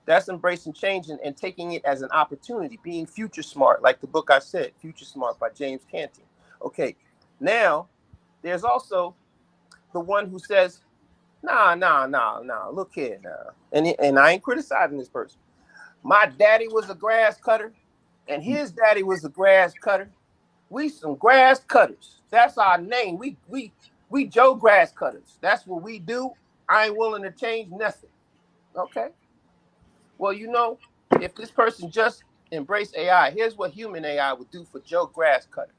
That's embracing change and taking it as an opportunity, being future smart, like the book I said, Future Smart by James Canty. Okay, now there's also the one who says, nah, look here now. And I ain't criticizing this person. My daddy was a grass cutter, and his daddy was a grass cutter. We some grass cutters. That's our name. We Joe grass cutters. That's what we do. I ain't willing to change nothing. Okay. Well, you know, if this person just embraced AI, here's what human AI would do for Joe grass cutter.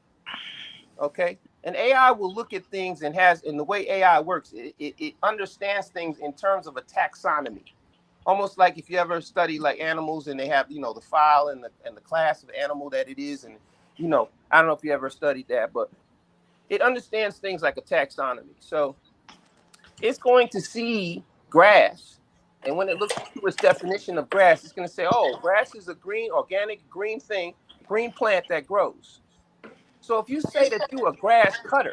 Okay. And AI will look at things and the way AI works, it understands things in terms of a taxonomy. Almost like if you ever study like animals and they have, you know, the file and the class of animal that it is. And, you know, I don't know if you ever studied that, but it understands things like a taxonomy. So it's going to see grass. And when it looks through its definition of grass, it's going to say, oh, grass is a green, organic, green thing, green plant that grows. So if you say that you're a grass cutter,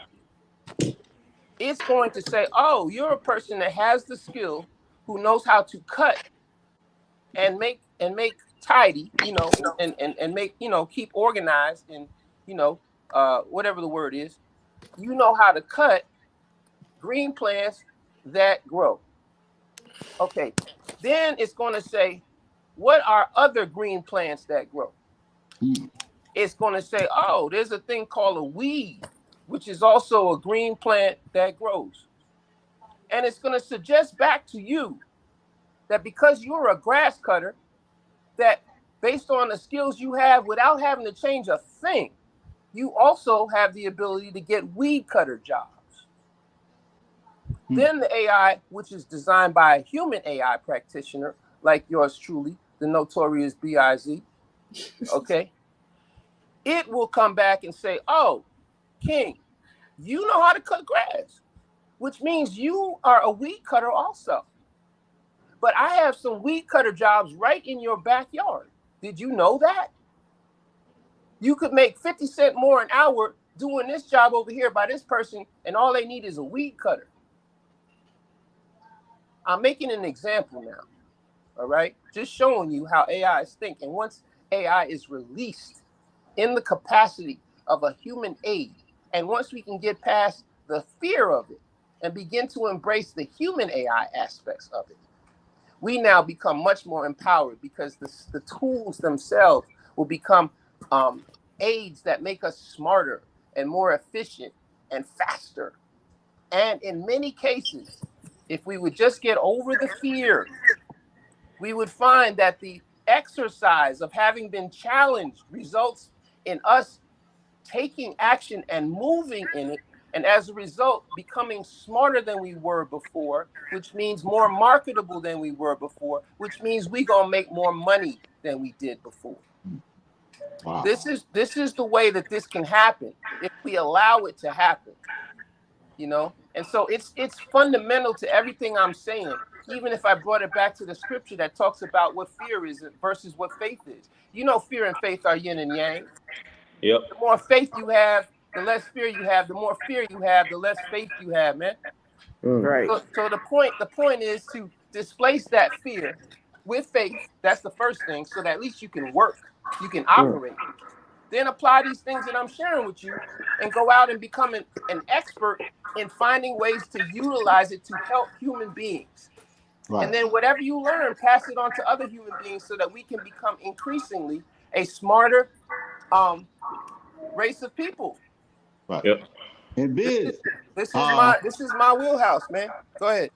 it's going to say, oh, you're a person that has the skill, who knows how to cut and make tidy, you know, and make, you know, keep organized and, you know, whatever the word is, you know how to cut green plants that grow. Okay, then it's going to say, what are other green plants that grow? It's going to say, oh, there's a thing called a weed, which is also a green plant that grows. And it's going to suggest back to you that because you're a grass cutter, that based on the skills you have without having to change a thing, you also have the ability to get weed cutter jobs. Then the AI, which is designed by a human AI practitioner like yours truly, the notorious B.I.Z., okay, it will come back and say, oh, King, you know how to cut grass, which means you are a weed cutter also. But I have some weed cutter jobs right in your backyard. Did you know that? You could make 50 cents more an hour doing this job over here by this person, and all they need is a weed cutter. I'm making an example now, all right? Just showing you how AI is thinking. Once AI is released in the capacity of a human aid, and once we can get past the fear of it and begin to embrace the human AI aspects of it, we now become much more empowered because the tools themselves will become aids that make us smarter and more efficient and faster. And in many cases, if we would just get over the fear, we would find that the exercise of having been challenged results in us taking action and moving in it. And as a result, becoming smarter than we were before, which means more marketable than we were before, which means we're going to make more money than we did before. Wow. This is the way that this can happen if we allow it to happen, you know? And so it's fundamental to everything I'm saying, even if I brought it back to the scripture that talks about what fear is versus what faith is. You know, fear and faith are yin and yang. Yep. The more faith you have, the less fear you have. The more fear you have, the less faith you have, man. Right. So the point is to displace that fear with faith. That's the first thing, so that at least you can work, you can operate. Then apply these things that I'm sharing with you and go out and become an expert in finding ways to utilize it to help human beings. Right. And then whatever you learn, pass it on to other human beings so that we can become increasingly a smarter race of people. Right. Yep. And Biz, this is my wheelhouse, man. Go ahead.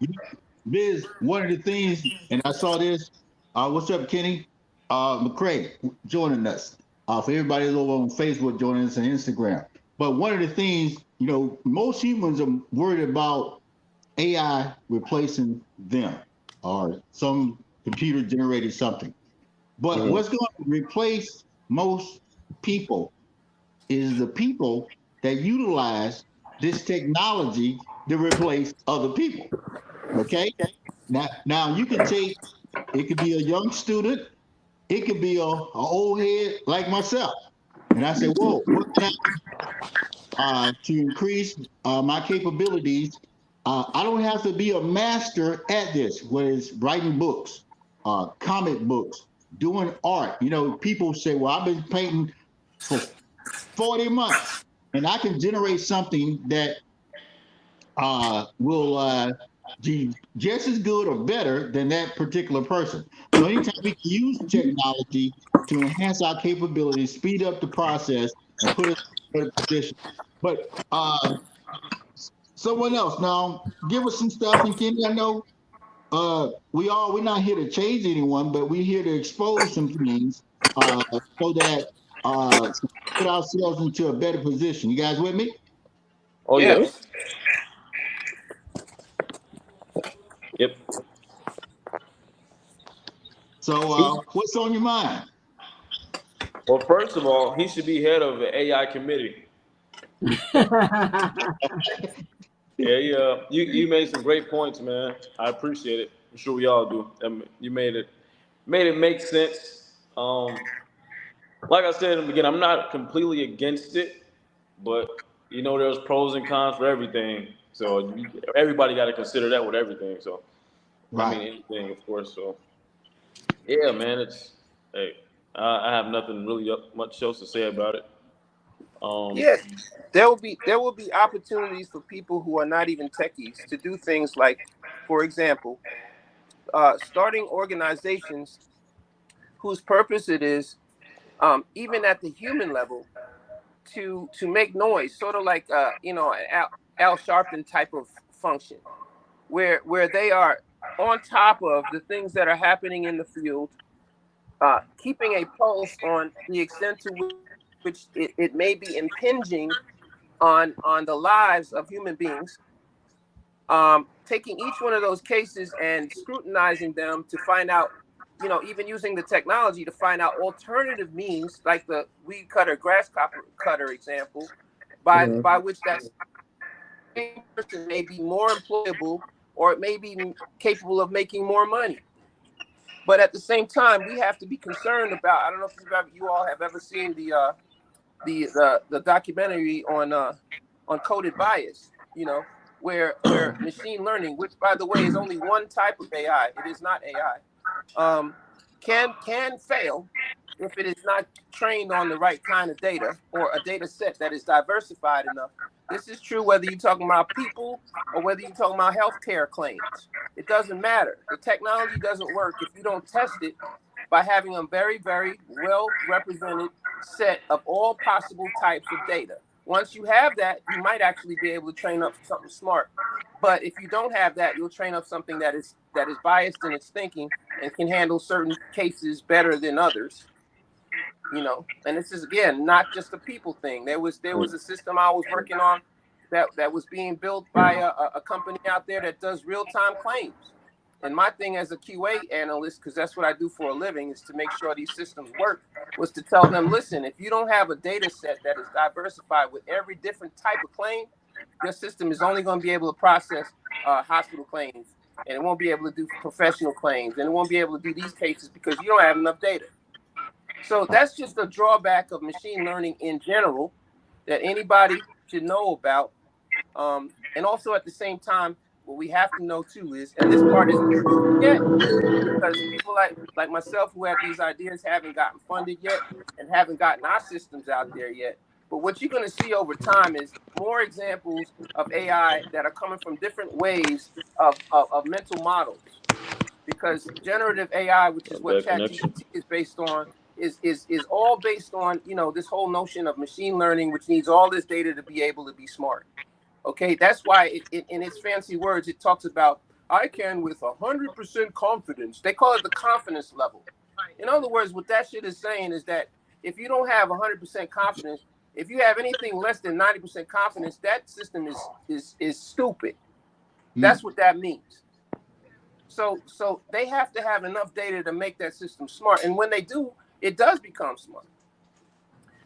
Biz, one of the things, and I saw this. What's up, Kenny? McCray joining us. For everybody over on Facebook joining us on Instagram. But one of the things, you know, most humans are worried about AI replacing them or some computer generated something. But what's going to replace most people is the people that utilize this technology to replace other people. Okay? Now you can take, it could be a young student, it could be a old head like myself. And I said, whoa, what can to increase my capabilities? I don't have to be a master at this, whether it's writing books, comic books, doing art. You know, people say, well, I've been painting for 40 months and I can generate something that will be just as good or better than that particular person. So anytime we can use technology to enhance our capabilities, speed up the process, and put us in a better position. But someone else now, give us some stuff. And Kenny, I know we're not here to change anyone, but we're here to expose some things so that put ourselves into a better position. You guys with me? Oh Yes. yes. Yep. So what's on your mind? Well, first of all, he should be head of the AI committee. Yeah, yeah. You made some great points, man. I appreciate it. I'm sure we all do. You made it make sense. Like I said in the beginning, I'm not completely against it, but you know, there's pros and cons for everything. So everybody got to consider that with everything. So I Right. mean, anything, of course. So yeah, man. It's hey, I have nothing really much else to say about it. Um, Yes, there will be opportunities for people who are not even techies to do things like, for example, starting organizations whose purpose it is, even at the human level, to make noise, sort of like an Al Sharpton type of function, where they are on top of the things that are happening in the field, keeping a pulse on the extent to which it may be impinging on the lives of human beings, taking each one of those cases and scrutinizing them to find out, even using the technology to find out alternative means, like the weed cutter, grass cutter example, by which that same person may be more employable, or it may be capable of making more money. But at the same time, we have to be concerned about. I don't know if you all have ever seen the documentary on coded bias. Where machine learning, which by the way is only one type of AI, it is not AI, can fail if it is not trained on the right kind of data, or a data set that is diversified enough. This is true whether you're talking about people or whether you're talking about healthcare claims. It doesn't matter. The technology doesn't work if you don't test it by having a very, very well represented set of all possible types of data. Once you have that, you might actually be able to train up something smart. But if you don't have that, you'll train up something that is biased in its thinking and can handle certain cases better than others. And this is, again, not just a people thing. There was a system I was working on that was being built by a company out there that does real-time claims. And my thing as a QA analyst, because that's what I do for a living, is to make sure these systems work, was to tell them, listen, if you don't have a data set that is diversified with every different type of claim, your system is only going to be able to process hospital claims, and it won't be able to do professional claims, and it won't be able to do these cases because you don't have enough data. So that's just a drawback of machine learning in general that anybody should know about. And also at the same time, what we have to know too is, and this part isn't proven yet, because people like myself who have these ideas haven't gotten funded yet and haven't gotten our systems out there yet. But what you're going to see over time is more examples of AI that are coming from different ways of mental models. Because generative AI, which is what bad connection. ChatGPT is based on, is all based on this whole notion of machine learning, which needs all this data to be able to be smart. Okay, that's why it in its fancy words it talks about I can with 100% confidence. They call it the confidence level. In other words, what that shit is saying is that if you don't have 100% confidence, if you have anything less than 90% confidence, that system is stupid. That's what that means. So they have to have enough data to make that system smart, and when they do, it does become smart.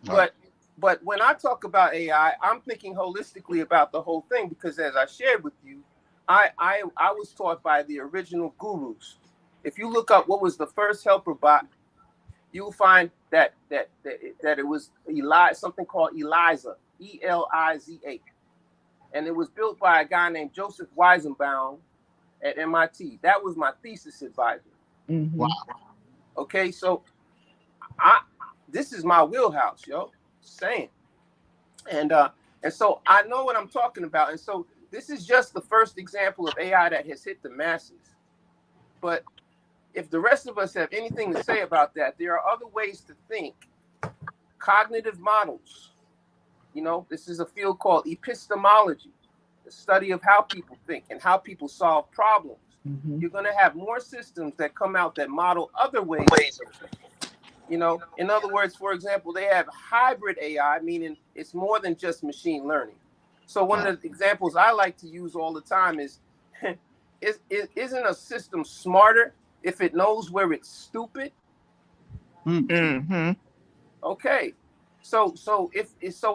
Right. But when I talk about AI, I'm thinking holistically about the whole thing, because as I shared with you, I was taught by the original gurus. If you look up what was the first helper bot, you'll find that it was something called ELIZA, ELIZA, and it was built by a guy named Joseph Weizenbaum at MIT. That was my thesis advisor. Wow. Okay, so this is my wheelhouse, yo. Saying, and so I know what I'm talking about, and so this is just the first example of AI that has hit the masses. But if the rest of us have anything to say about that, there are other ways to think. Cognitive models. You know, this is a field called epistemology, the study of how people think and how people solve problems. You're going to have more systems that come out that model other ways. You know, in other words, for example, they have hybrid AI, meaning it's more than just machine learning. So one of the examples I like to use all the time is, isn't a system smarter if it knows where it's stupid? Okay. So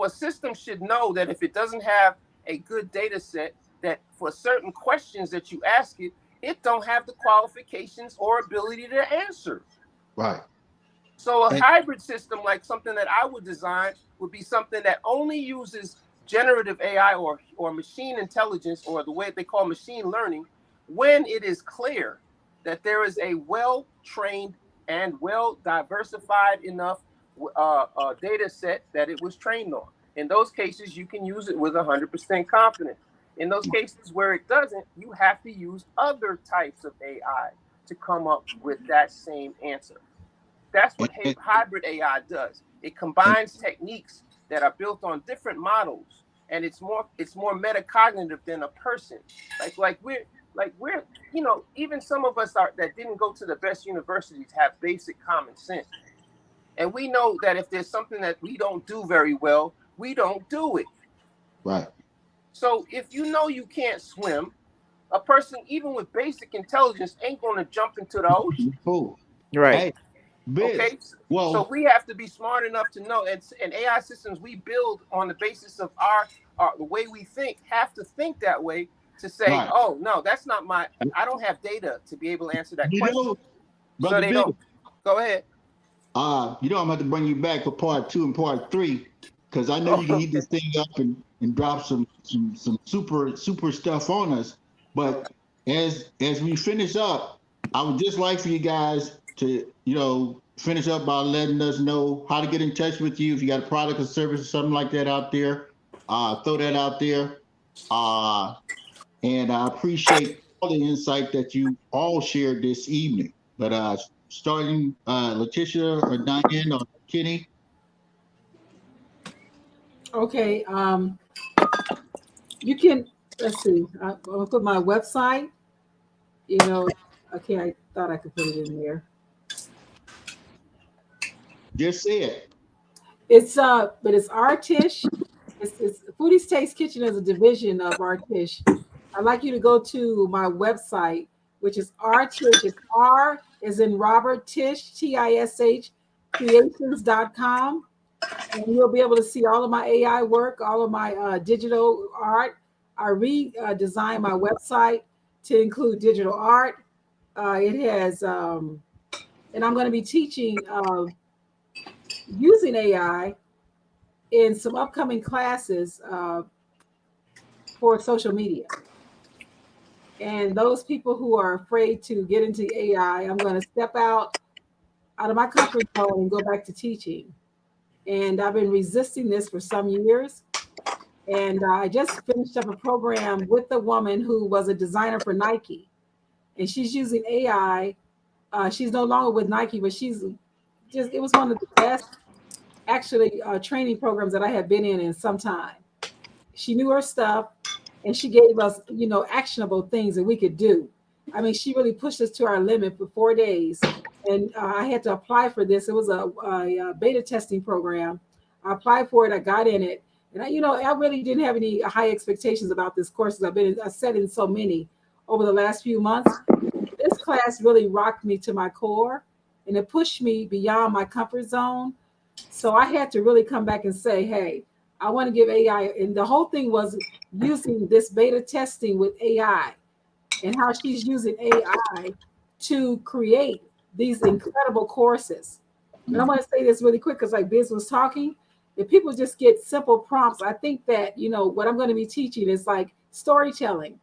a system should know that if it doesn't have a good data set, that for certain questions that you ask it, it don't have the qualifications or ability to answer. Right. So a hybrid system, like something that I would design, would be something that only uses generative AI or machine intelligence, or the way they call machine learning, when it is clear that there is a well-trained and well-diversified enough data set that it was trained on. In those cases, you can use it with 100% confidence. In those cases where it doesn't, you have to use other types of AI to come up with that same answer. That's what hybrid AI does. It combines techniques that are built on different models, and it's more metacognitive than a person. Like we're you know, even some of us that didn't go to the best universities have basic common sense. And we know that if there's something that we don't do very well, we don't do it. Right. So if you know you can't swim, a person even with basic intelligence ain't going to jump into the ocean. Cool. Right. Hey, Biz, okay. Well, so we have to be smart enough to know, and AI systems we build on the basis of our the way we think, have to think that way to say, right. oh no, that's not I don't have data to be able to answer that question. Know, Brother So they Biz, don't. Go ahead. You know I'm going to bring you back for part 2 and part 3, because I know you can heat this thing up and drop some super stuff on us. But as we finish up, I would just like for you guys to, you know, finish up by letting us know how to get in touch with you. If you got a product or service or something like that out there, throw that out there. And I appreciate all the insight that you all shared this evening. But starting Leticia or Diane or Kenny. Okay. You can, let's see, I'll put my website, you know, okay, I thought I could put it in there. Just say it. It's but it's Artish. It's Foodie's Taste Kitchen is a division of Artish. I'd like you to go to my website, which is Artish. It's R is in Robert Tish, TISH, creations.com. And you'll be able to see all of my AI work, all of my digital art. I redesigned my website to include digital art. It has, and I'm going to be teaching using AI in some upcoming classes for social media. And those people who are afraid to get into AI, I'm going to step out of my comfort zone and go back to teaching. And I've been resisting this for some years. And I just finished up a program with a woman who was a designer for Nike. And she's using AI. She's no longer with Nike, but it was one of the best actually training programs that I have been in some time. She knew her stuff, and she gave us, you know, actionable things that we could do. I mean, she really pushed us to our limit for 4 days. And I had to apply for this. It was a beta testing program. I applied for it. I got in it. And I really didn't have any high expectations about this course. I sat in so many over the last few months. This class really rocked me to my core, and it pushed me beyond my comfort zone. So I had to really come back and say, hey, I want to give AI, and the whole thing was using this beta testing with AI and how she's using AI to create these incredible courses. And I want to say this really quick because like Biz was talking, if people just get simple prompts, I think that, what I'm going to be teaching is like storytelling,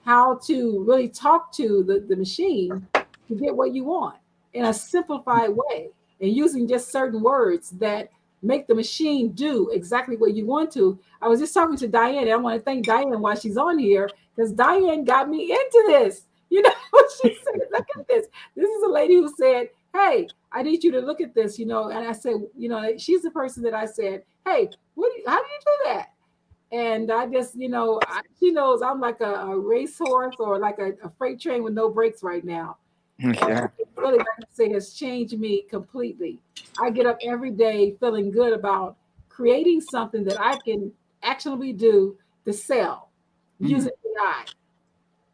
how to really talk to the machine to get what you want in a simplified way and using just certain words that make the machine do exactly what you want to. I was just talking to Diane, and I want to thank Diane while she's on here because Diane got me into this. She said, look at this. This is a lady who said, hey, I need you to look at this, and I said, she's the person that I said, hey, how do you do that? And I just, she knows I'm like a racehorse or like a freight train with no brakes right now. And it really, like I say, has changed me completely. I get up every day feeling good about creating something that I can actually do to sell using AI.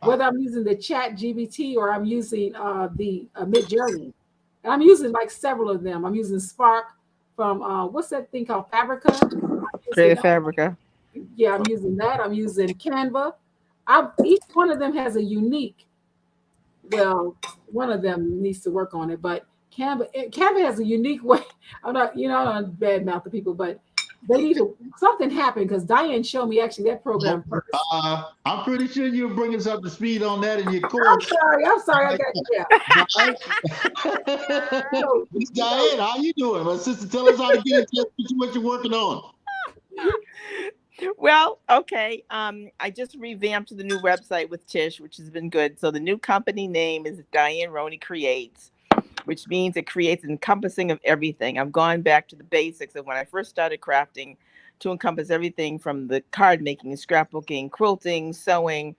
Whether I'm using the Chat GBT or I'm using the Mid Journey. And I'm using like several of them. I'm using Spark from what's that thing called Fabrica? Creative Fabrica. Yeah, I'm using that. I'm using Canva. Each one of them has a unique. Well, one of them needs to work on it, but Canva has a unique way. I'm not, I don't badmouth the people, but they need to something happened because Diane showed me actually that program first. I'm pretty sure you'll bring us up to speed on that in your course. I'm sorry. I got Miss Diane, how you doing? My sister, tell us how to get in touch with you, what you're working on. Well, okay. I just revamped the new website with Tish, which has been good. So the new company name is Diane Roney Creates, which means it creates an encompassing of everything. I've gone back to the basics of when I first started crafting to encompass everything from the card making, scrapbooking, quilting, sewing.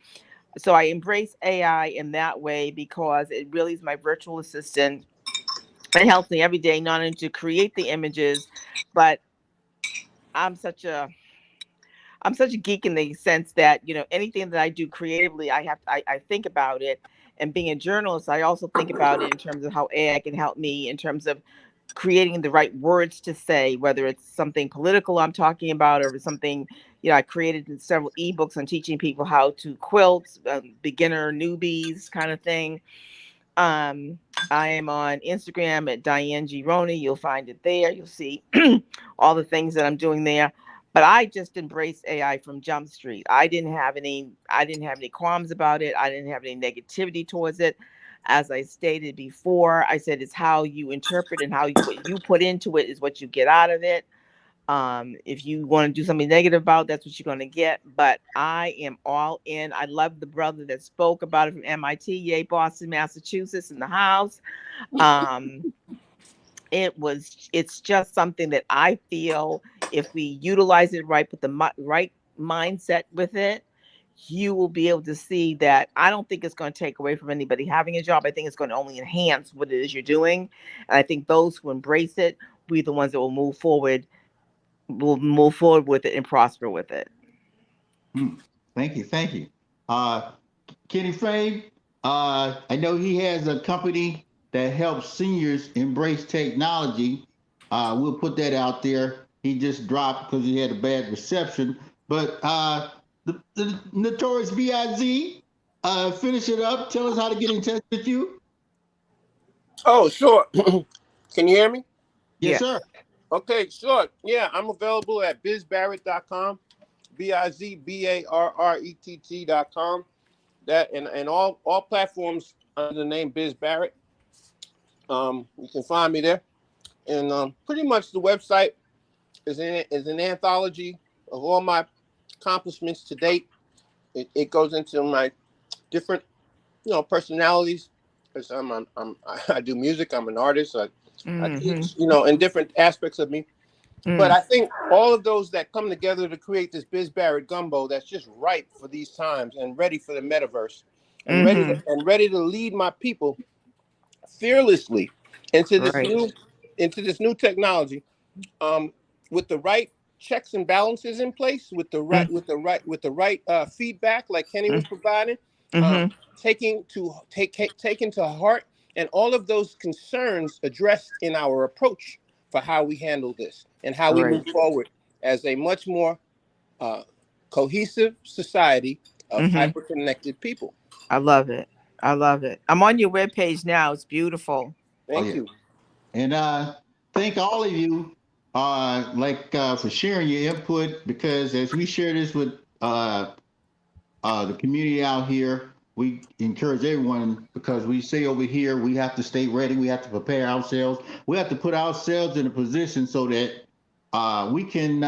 So I embrace AI in that way because it really is my virtual assistant. It helps me every day, not only to create the images, but I'm such a geek in the sense that, anything that I do creatively, I think about it. And being a journalist, I also think about it in terms of how AI can help me in terms of creating the right words to say, whether it's something political I'm talking about or something, I created several ebooks on teaching people how to quilt, beginner newbies kind of thing. I am on Instagram at Diane G. Roney. You'll find it there. You'll see all the things that I'm doing there. But I just embraced AI from Jump Street. I didn't have any qualms about it. I didn't have any negativity towards it. As I stated before, I said it's how you interpret and what you put into it is what you get out of it. If you want to do something negative about it, that's what you're going to get. But I am all in. I love the brother that spoke about it from MIT, yay, Boston, Massachusetts in the house. It's just something that I feel if we utilize it right, put the right mindset with it, you will be able to see that I don't think it's going to take away from anybody having a job. I think it's going to only enhance what it is you're doing. And I think those who embrace it will be the ones that will move forward with it and prosper with it. Thank you. Kenny Frame, I know he has a company that helps seniors embrace technology. We'll put that out there. He just dropped because he had a bad reception. But the Notorious B.I.Z., finish it up. Tell us how to get in touch with you. Oh, sure. Can you hear me? Yes, sir. Okay, sure. Yeah, I'm available at bizbarrett.com, bizbarrett.com. That and all platforms under the name Biz Barrett. You can find me there. And pretty much the website is an anthology of all my accomplishments to date. It goes into my different, personalities. Because I do music. I'm an artist. I teach, in different aspects of me. But I think all of those that come together to create this Biz Barrett gumbo that's just ripe for these times and ready for the metaverse and ready to lead my people fearlessly into this new technology, with the right checks and balances in place, with the right feedback, like Kenny was providing, taking to heart, and all of those concerns addressed in our approach for how we handle this and how we move forward as a much more cohesive society of hyper-connected people. I love it. I'm on your webpage now. It's beautiful. Thank you. And thank all of you, for sharing your input, because as we share this with the community out here, we encourage everyone, because we say over here, we have to stay ready. We have to prepare ourselves. We have to put ourselves in a position so that we can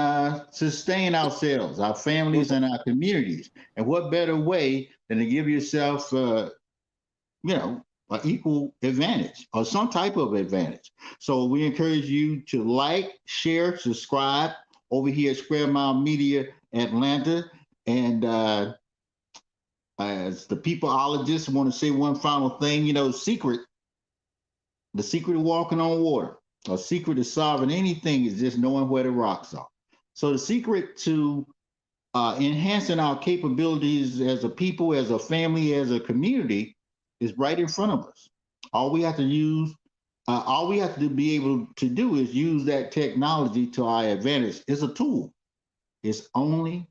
sustain ourselves, our families, and our communities. And what better way than to give yourself, an equal advantage or some type of advantage. So we encourage you to like, share, subscribe over here at Square Mile Media Atlanta. And as the peopleologist, I want to say one final thing. The secret of walking on water, a secret of solving anything is just knowing where the rocks are. So the secret to enhancing our capabilities as a people, as a family, as a community is right in front of us. All we have to be able to do is use that technology to our advantage. It's a tool. It's only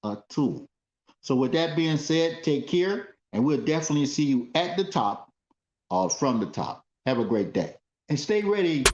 a tool. So with that being said, take care, and we'll definitely see you at the top or from the top. Have a great day. And stay ready,